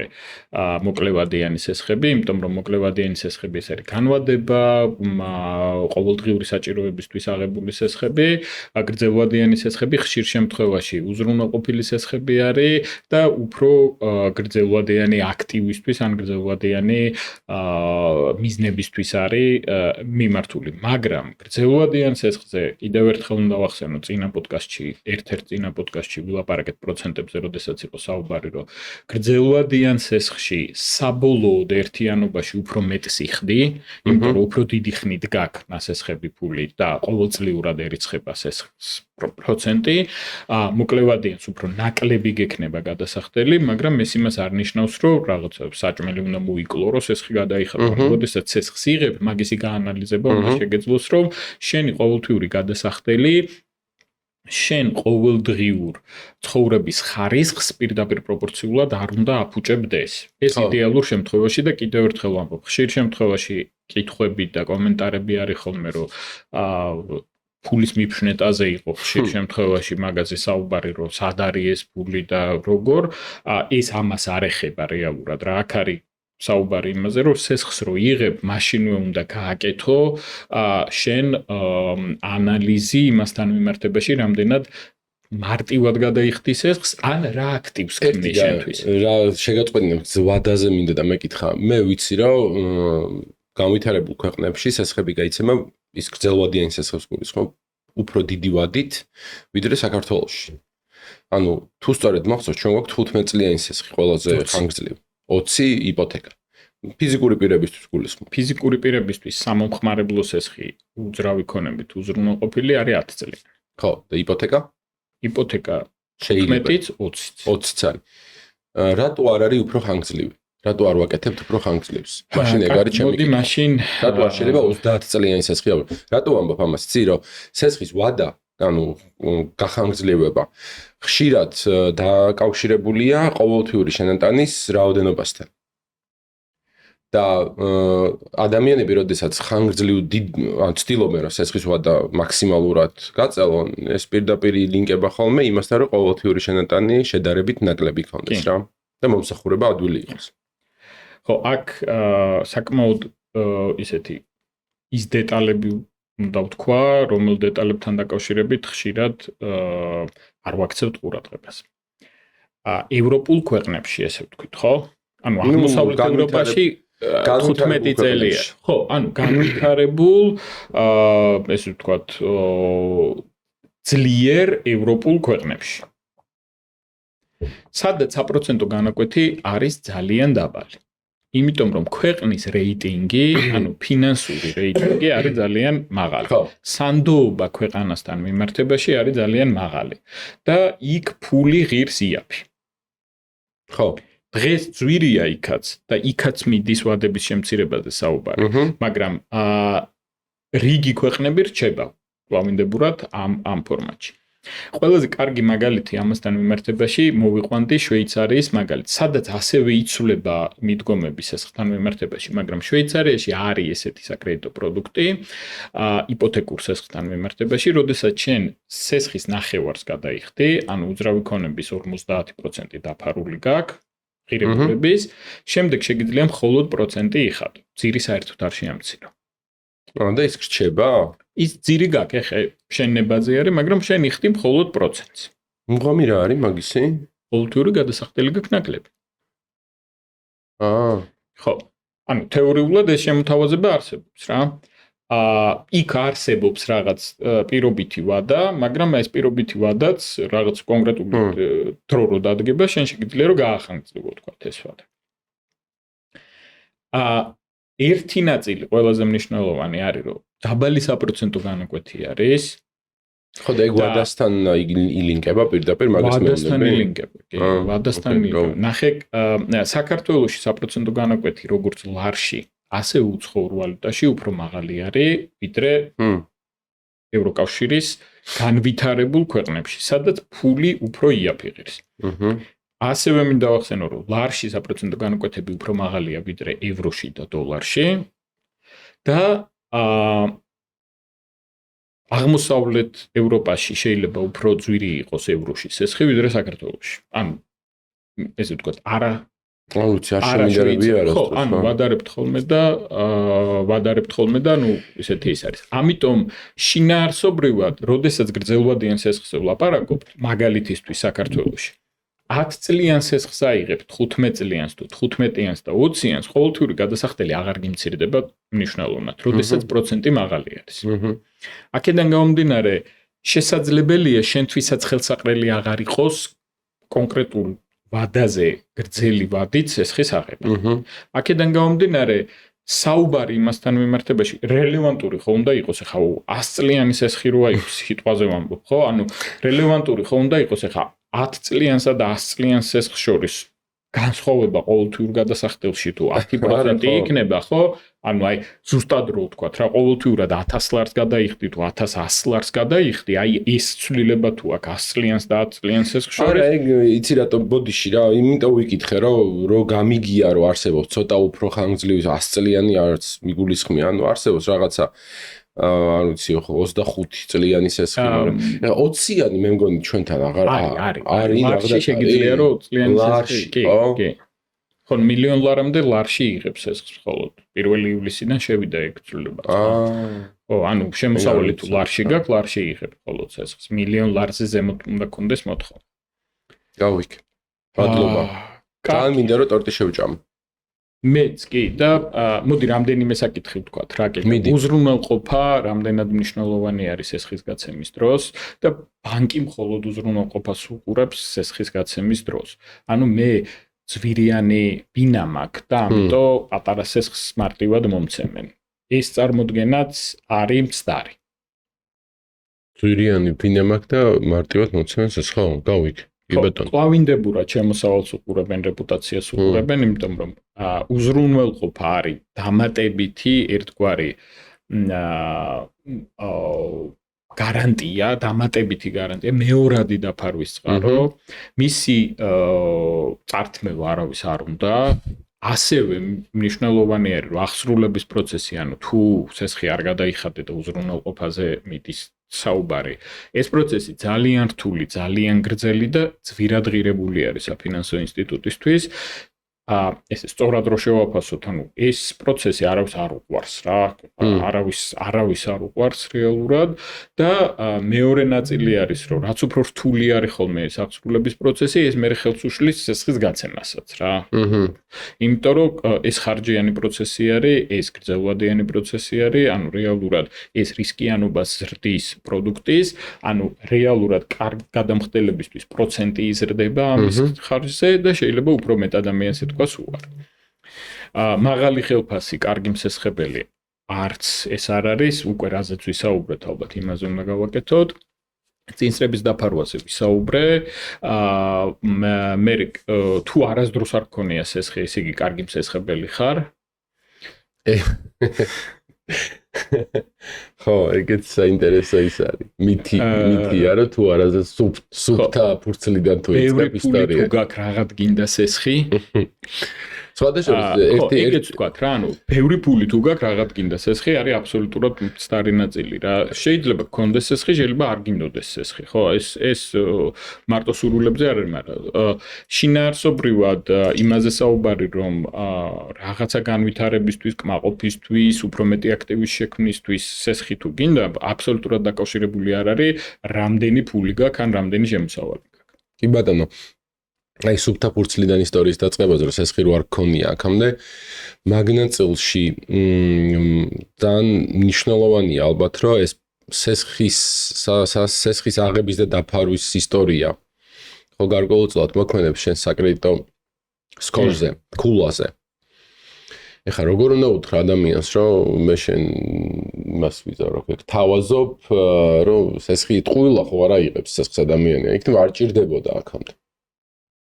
მოკლევადიანი სესხები, იმიტომ რომ მოკლევადიანი სესხები ეს არის განვადება, ყოველდღიური საჭიროებისთვის აღებული სესხები, გრძელვადიანი სესხები ხშირ შემთხვევაში უზრუნველყოფილი სესხები არის და უფრო გრძელვადიანი აქტივისთვის ან გრძელვადიანი მიზნებისთვის არის მიმართული. მაგრამ გრძელვადიან სესხზე კიდევ ერთხელ უნდა ვახსენო წინა პოდკასტში, ერთ-ერთ წინა პოდკასტში ვილაპარაკეთ პროცენტებზე, როდესაც იყო საუბარი, რომ გრძელვადიან სესხში საბოლოოდ ერთიანობაში უფრო მეტს იხდი, იმიტომ რომ უფრო დიდი ხნით გაქვს ნასესხები ფული და ყოველწლიურად ერიცხება სესხის პროცენტი, მოკლევადიანს უფრო ნაკლები გექნება გადასახდელი, მაგრამ ეს იმას არ ნიშნავს, რომ რაღაცა საჭმელი უნდა მოიკლო, რომ სესხი გადაიხადო. როდესაც სესხს იღებ, მაგისი გაანალიზება უნდა შეგეძლოს, რომ შენი ყოველთვიური გადასახდელი შენ ყოველდღიურ ცხოვრების ხარისხს პირდაპირ პროპორციულად არ უნდა აფუჭებდეს. ეს იდეალურ შემთხვევაში და კიდევ ერთხელ ვამბობ, ხშირ შემთხვევაში კითხვები და კომენტარები არის ხოლმე, რომ ფულის მიფშნეტაზე იყო ხშირ შემთხვევაში მაგაზე საუბარი, რომ სად არის ეს ფული და როგორ, ეს ამას არ ეხება რეალურად რა, აქ არის საუბარი იმაზე, რომ სესხს რო იღებ, მაშინვე უნდა გააკეთო შენ ანალიზი იმასთან მიმართებაში, რამდენად მარტივად გადაიხდი სესხს, ან რა აქტივს ქმნის შენთვის. რა შეგაწყვეტინებ ზვადაზე მინდა და მეკითხა. მე ვიცი, რომ განვითარებულ ქვეყნებში სესხები გაიცემა ის გრძელვადიანი სესხებს გულისხმობ უფრო დიდი ვადით, ვიდრე საქართველოში. ანუ თუ სწორედ მახსოვს, ჩვენ გვაქვს 15 წლიანი სესხი ყველაზე ხანგრძლივი. 20 იპოთეკა. ფიზიკური პირებისთვის გულისხმობ. ფიზიკური პირებისთვის სამომხმარებლო სესხი უძრავი ქონებით უზრუნველყოფილი არის 10 წლიანი. ხო, და იპოთეკა? იპოთეკა შეიძლება 20-იც. 20 წელი. რატო არ არის უფრო ხანგრძლივი? რატო არ ვაკეთებთ უფრო ხანგრძლივს? მაშინ ეგ არის ჩემი. მოდი მაშინ რატო არ შეიძლება 30 წლიანი სესხი ავიღო? რატო ვამბობ ამას? ცი რომ სესხის ვადა, ანუ გახანგრძლივება ხშირად დაკავშირებულია ყოველთვიური შენატანის რაოდენობასთან. და ადამიანები, როდესაც ხანგრძლივ ცდილობენ, რომ სესხის ვადა მაქსიმალურად გაწელონ, ეს პირდაპირ ლინკება ხოლმე იმასთან, რომ ყოველთვიური შენატანი შედარებით ნაკლები ქონდეს რა და მომსახურება ადვილი იყოს. ხო, აქ საკმაოდ ისეთი ის დეტალები უნდა ვთქვა, რომელ დეტალებთან დაკავშირებით ხშირად არ ვაქცევთ ყურადღებას. ევროპულ ქვეყნებში, ესე ვთქვით, ხო? ანუ აღმოსავლეთ ევროპაში 15 წელია. ხო, ანუ განვითარებულ ესე ვთქვათ, ძლიერ ევროპულ ქვეყნებში. სადაც საპროცენტო განაკვეთი არის ძალიან დაბალი. იმიტომ რომ ქვეყნის რეიტინგი, ანუ ფინანსური რეიტინგი არის ძალიან მაღალი. სანდოობა ქვეყანასთან მიმართებაში არის ძალიან მაღალი და იქ ფული ღირს იაფი. ხო, დღეს ძვირია იქაც და იქაც მიდის ვადების შემცირებაზე საუბარი, მაგრამ რიგი ქვეყნები რჩება ლავინდებურად ამ ფორმატში. ყველაზე კარგი მაგალითი ამასთან მიმართებაში მოვიყვანდი შვეიცარიის მაგალითი, სადაც ასევე იცვლება მიდგომები სესხთან მიმართებაში, მაგრამ შვეიცარიაში არის ესეთი საკრედიტო პროდუქტი იპოთეკურ სესხთან მიმართებაში, როდესაც შენ სესხის ნახევარს გადაიხდი, ანუ უძრავი ქონების 50% დაფარული გაქვს ღირებულების, შემდეგ შეგიძლია მხოლოდ პროცენტი იხადო. ძირი საერთოდ არ შეამცინო. და ის რჩება? ის ძირი გაქვს, ეხა შენებაზე არის, მაგრამ შენ იხდი მხოლოდ პროცენტს. მუღამი რა არის მაგისი? ყოველთვიური გადასახდელი გაქვს ნაკლები. ხო. ანუ თეორიულად ეს შემოთავაზება არსებობს რა. იქ არსებობს რაღაც პირობითი ვადა, მაგრამ ეს პირობითი ვადაც რაღაც კონკრეტული დრო რო დადგება, შენ შეგიძლია რომ გაახანგრძლიო თქვა ეს ვადა. ერთი ნაწილი ყველაზე მნიშვნელოვანი არის, რომ დაბალი საპროცენტო განაკვეთი არის. ხო და ეგ ვადასთან ილინკება პირდაპირ მაგას მეუბნები. ვადასთან ილინკება, კი, ვადასთან ილინკება. ნახე, საქართველოში საპროცენტო განაკვეთი როგორც ლარში, ასე უცხოურ ვალუტაში უფრო მაღალი არის, ვიდრე ევროკავშირის განვითარებულ ქვეყნებში, სადაც ფული უფრო იაფი ღირს. ასევე მინდა ვახსენო, რომ ლარში საპროცენტო განაკვეთები უფრო მაღალია ვიდრე ევროში და დოლარში და აღმოსავლეთ ევროპაში შეიძლება უფრო ძვირი იყოს ევროში სესხი ვიდრე საქართველოში. ანუ ესე ვთქვათ, არა ხო, ანუ ვადარებთ ხოლმე და ნუ ესეთი ის არის. ამიტომ შინაარსობრივად, როდესაც გრძელვადიან სესხზე ვლაპარაკობთ, მაგალითისთვის საქართველოში 10 წლიან სესხს აიღებთ 15 წლიანს თუ 15-იანს და 20-იანს, ყოველთვიური გადასახდელი აღარ გიმცირდება მნიშვნელოვნად, როდესაც პროცენტი მაღალი არის. აქედან გამომდინარე, შესაძლებელია შენთვისაც ხელსაყრელი აღარ იყოს კონკრეტულ ვადაზე გრძელი ვადით სესხის აღება. აქედან გამომდინარე, საუბარი იმასთან მიმართებაში რელევანტური ხო უნდა იყოს, ეხლა 100 წლიანი სესხი როა იყოს, სიტყვაზე ვამბობ, ხო? ანუ რელევანტური ხო უნდა იყოს, ეხლა 10 წლიანსა და 100 წლიან სესხს შორის განსხვავება ყოველთვიურ გადასახდელში თუ 10% იქნება, ხო? ანუ აი ზუსტად რო ვთქვათ რა, ყოველთვიურად 1000 ლარს გადაიხდი თუ 1100 ლარს გადაიხდი, აი ეს ცვლილება თუ აქ 100 წლიანს და 10 წლიან სესხს შორის. არა, ეგ იცი რატომ ბოდიში რა, იმიტომ ვიკითხე რომ გამიგია რომ არსებობს ცოტა უფრო ხანგრძლივი 100 წლიანი არც მიგულისხმია, ანუ არსებობს რაღაცა არ ვიცი 25 წლიანი სესხი, მაგრამ 20-იანი მე მგონი ჩვენთან აღარ არის ლარში შეგიძლია რომ 20 წლიანი სესხი, კი. ხო, მილიონ ლარამდე ლარში იღებს სესხს მხოლოდ. 1 ივლისიდან შევიდა ეგ ცვლილება. ხო, ანუ შემოსავალი თუ ლარში გაქვს, ლარში იღებს მხოლოდ სესხს. მილიონ ლარზე ზემოთ უნდა კონდეს მოთხოვნა. გავიქ. მადლობა. თან მინდა რომ ტორტი შევჭამ. მეც კი და მოდი რამდენიმე საკითხი ვთქვათ რა კიდე უზრუნველყოფა რამდენად მნიშვნელოვანი არის სესხის გაცემის დროს და ბანკი მხოლოდ უზრუნველყოფას უყურებს სესხის გაცემის დროს. ანუ მე ძვირიანი ბინა მაქვს და ამიტომ პატარა სესხს მარტივად მომცემენ. ეს წარმოდგენაც არის მცდარი. ძვირიანი ბინა მაქვს და მარტივად მომცემენ სესხს, ხო, გავიქ. კლავინდებურად შემოსავალს უყურებენ, რეპუტაციას უყურებენ, იმიტომ რომ უზრუნველყოფა არის დამატებითი ერთგვარი გარანტია, დამატებითი გარანტია, მეორადი დაფარვის წყარო, მისი წართმევა არავის არ უნდა. ასევე მნიშვნელოვანი არის, რომ აღსრულების პროცესი, ანუ თუ სესხი არ გადაიხადე და უზრუნველყოფაზე მიდის საუბარი. ეს პროცესი ძალიან რთული, ძალიან გრძელი და ძვირადღირებული არის საფინანსო ინსტიტუტისთვის. ესე სწორად რო შევაფასოთ, ანუ ეს პროცესი არავის არ უყვარს რა, არავის არ უყვარს რეალურად და მეორე ნაწილი არის, რომ რაც უფრო რთული არის ხოლმე ეს აღსრულების პროცესი, ეს მე ხელს უშლის სესხის გაცემასაც რა. იმიტომ რომ ეს ხარჯიანი პროცესი არის, ეს გრძელვადიანი პროცესი არის, ანუ რეალურად ეს რისკიანობას ზრდის პროდუქტის, ანუ რეალურად კარგ გადამხდელებისთვის პროცენტი იზრდება ამის ხარჯზე და შეიძლება უფრო მეტ ადამიანს ეთქვას უარი. მაღალი ხელფასი, კარგი მსესხებელი არც ეს არ არის, უკვე რაზეც ვისაუბრეთ, ალბათ იმაზე უნდა გავაკეთოთ. წინსრების დაფარვაზე ვისაუბრე, მე თუ არასდროს არ გქონია სესხი, ესე იგი კარგი მსესხებელი ხარ? ხო, ეგეც საინტერესო ის არის. მითია რომ თუ არაზე სუფთა ფურცლიდან თუ იწყებ ისტორია. ბევრი ფული თუ გაქვს რაღაც გინდა სესხი? სხვადასხვა ეგეც ვთქვათ რა, ანუ ბევრი ფული თუ გაქვს რაღაც გინდა სესხი არის აბსოლუტურად მცდარი ნაწილი რა. შეიძლება გქონდეს სესხი, შეიძლება არ გინდოდეს სესხი, ხო? ეს მარტო სურვილებზე არ არის, მაგრამ შინაარსობრივად იმაზე საუბარი, რომ რაღაცა განვითარებისთვის, კმაყოფისთვის, უფრო მეტი აქტივის შექმნისთვის სესხი თუ გინდა, აბსოლუტურად დაკავშირებული არ არის, რამდენი ფული გაქვს ან რამდენი შემოსავალი გაქვს. კი ბატონო. აი სუფთა ფურცლიდან ისტორიის დაწყებაზე რომ სესხი რო არ გქონია აქამდე მაგნაწილში ძალიან მნიშვნელოვანია ალბათ რომ ეს სესხის აღების და დაფარვის ისტორია ხო გარკვეულწილად მოქმედებს შენ საკრედიტო სკოლზე, ქულაზე. ეხლა როგორ უნდა უთხრა ადამიანს რომ მე შენ მას ვიზარო, თავაზობ რომ სესხი ტყუილა ხო არ აიღებს სესხს ადამიანი, იქნებ არ ჭირდებოდა აქამდე.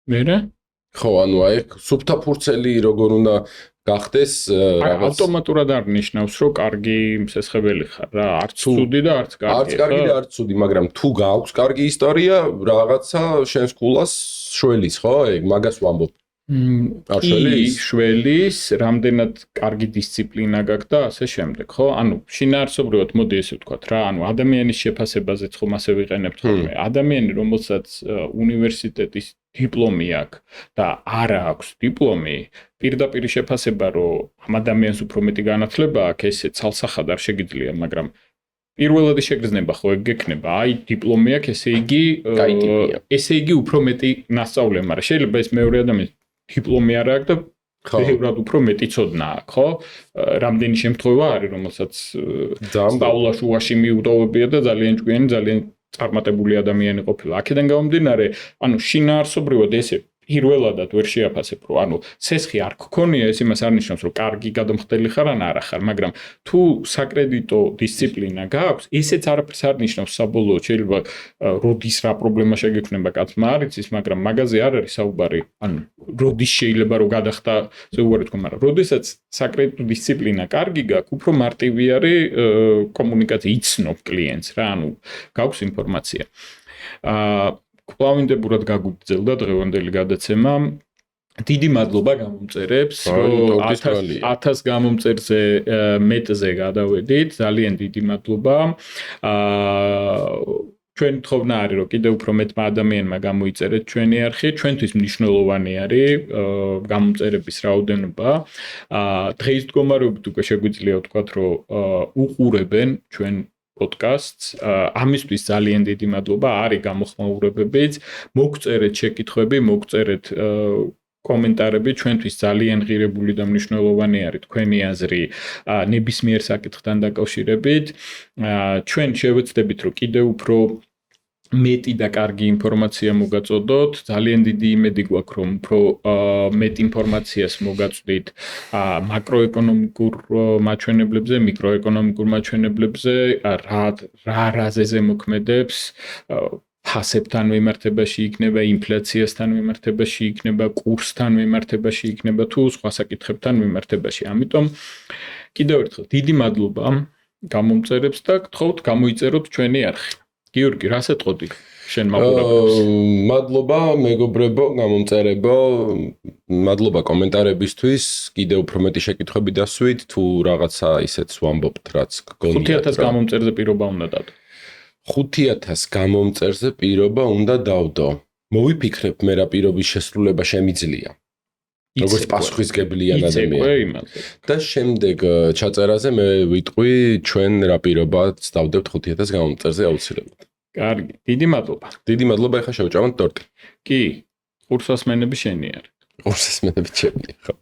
მერე? ხო, ანუ აი სუფთა ფურცელი როგორ უნდა გახდეს რაღაც ავტომატურად არ ნიშნავს რომ კარგი მსესხებელი ხარ რა, არც ცუდი და არც კარგი. არც კარგი და არც ცუდი, მაგრამ თუ გაქვს კარგი ისტორია, რაღაცა შენს ქულას შველის, ხო? ეგ მაგას ვამბობ. არ შველის? შველის, რამდენად კარგი დისციპლინა გაქვს და ასე შემდეგ, ხო? ანუ შინაარსობრივად მოდი ესე ვთქვათ რა, ანუ ადამიანის შეფასებაზეც ხომ ასე ვიყენებთ ხოლმე. ადამიანი, რომელსაც უნივერსიტეტის დიპლომი აქვს და არა აქვს დიპლომი, პირდაპირ შეფასება, რომ ამ ადამიანს უფრო მეტი განათლება აქვს, ესე ცალსახად არ შეგიძლია, მაგრამ პირველადი შეგრძნება ხო ეგ გექნება, აი დიპლომი აქვს, ესე იგი უფრო მეტი ნასწავლია, მაგრამ შეიძლება ეს მეორე ადამიანი დიპლომი არ აქვს და ბევრად უფრო მეტი ცოდნა აქვს, ხო? რამდენი შემთხვევა არის, რომელსაც სწავლა შუაში მიუტოვებია და ძალიან ჭკვიანი, ძალიან წარმატებული ადამიანი ყოფილა. აქედან გამომდინარე, ანუ შინაარსობრივად ესე პირველადად ვერ შეაფასებ, რომ ანუ სესხი არ გქონია, ეს იმას არ ნიშნავს, რომ კარგი გადამხდელი ხარ ან არა ხარ, მაგრამ თუ საკრედიტო დისციპლინა გაქვს, ესეც არაფერს არ ნიშნავს საბოლოოდ, შეიძლება როდის რა პრობლემა შეგექმნება კაცმა არ იცის, მაგრამ მაგაზე არ არის საუბარი, ანუ როდის შეიძლება რომ გადახდა, ზოგადად თქო, მაგრამ როდესაც საკრედიტო დისციპლინა კარგი გაქვს, უფრო მარტივი არის კომუნიკაცია, იცნობ კლიენტს რა, ანუ გაქვს ინფორმაცია. კვლავინდებურად გაგუგრძელდა დღევანდელი გადაცემა. დიდი მადლობა გამომწერებს, რომ 1000 გამომწერზე მეტზე გადავედით, ძალიან დიდი მადლობა. ჩვენ თხოვნა არის, რომ კიდევ უფრო მეტმა ადამიანმა გამოიწერეთ ჩვენი არხი, ჩვენთვის მნიშვნელოვანი არის გამომწერების რაოდენობა. დღეის მდგომარეობით უკვე შეგვიძლია ვთქვათ, რომ უყურებენ ჩვენ პოდკასტს. ამისთვის ძალიან დიდი მადლობა, არის გამოხმაურებებიც. მოგწერეთ შეკითხვები, მოგწერეთ კომენტარები, ჩვენთვის ძალიან ღირებული და მნიშვნელოვანი არის თქვენი აზრი ნებისმიერ საკითხთან დაკავშირებით. ჩვენ შევეცდებით, რომ კიდევ უფრო მეტი და კარგი ინფორმაცია მოგაწოდოთ. ძალიან დიდი იმედი გვაქვს, რომ უფრო მეტ ინფორმაციას მოგაწვდით მაკროეკონომიკურ მაჩვენებლებზე, მიკროეკონომიკურ მაჩვენებლებზე, რა რაზეზე მოქმედებს, ფასებთან მიმართებაში იქნება, ინფლაციასთან მიმართებაში იქნება, კურსთან მიმართებაში იქნება თუ სხვა საკითხებთან მიმართებაში. ამიტომ კიდევ ერთხელ დიდი მადლობა გამომწერებს და გთხოვთ გამოიწეროთ ჩვენი არხი. გიორგი, რას ეტყოდი შენ მაყურებლებს? მადლობა მეგობრებო, გამომწერებო, მადლობა კომენტარებისთვის, კიდევ უფრო მეტი შეკითხვები დასვით, თუ რაღაცა ისეც ვამბობთ, რაც გგონიათ. 5000 გამომწერზე პირობა უნდა დადო. 5000 გამომწერზე პირობა უნდა დავდო. მოვიფიქრებ მე რა პირობის შესრულება შემიძლია. როგორც პასუხისგებლიან ადამიანი. იმაზე. და შემდეგ ჩაწერაზე მე ვიტყვი ჩვენ რა პირობად დავდებთ 5000 გამომწერზე აუცილებლად. კარგი, დიდი მადლობა. დიდი მადლობა, ეხლა შევჭამოთ ტორტი. კი, ყურსასმენები შენი არის. ყურსასმენები ჩემი, ხო.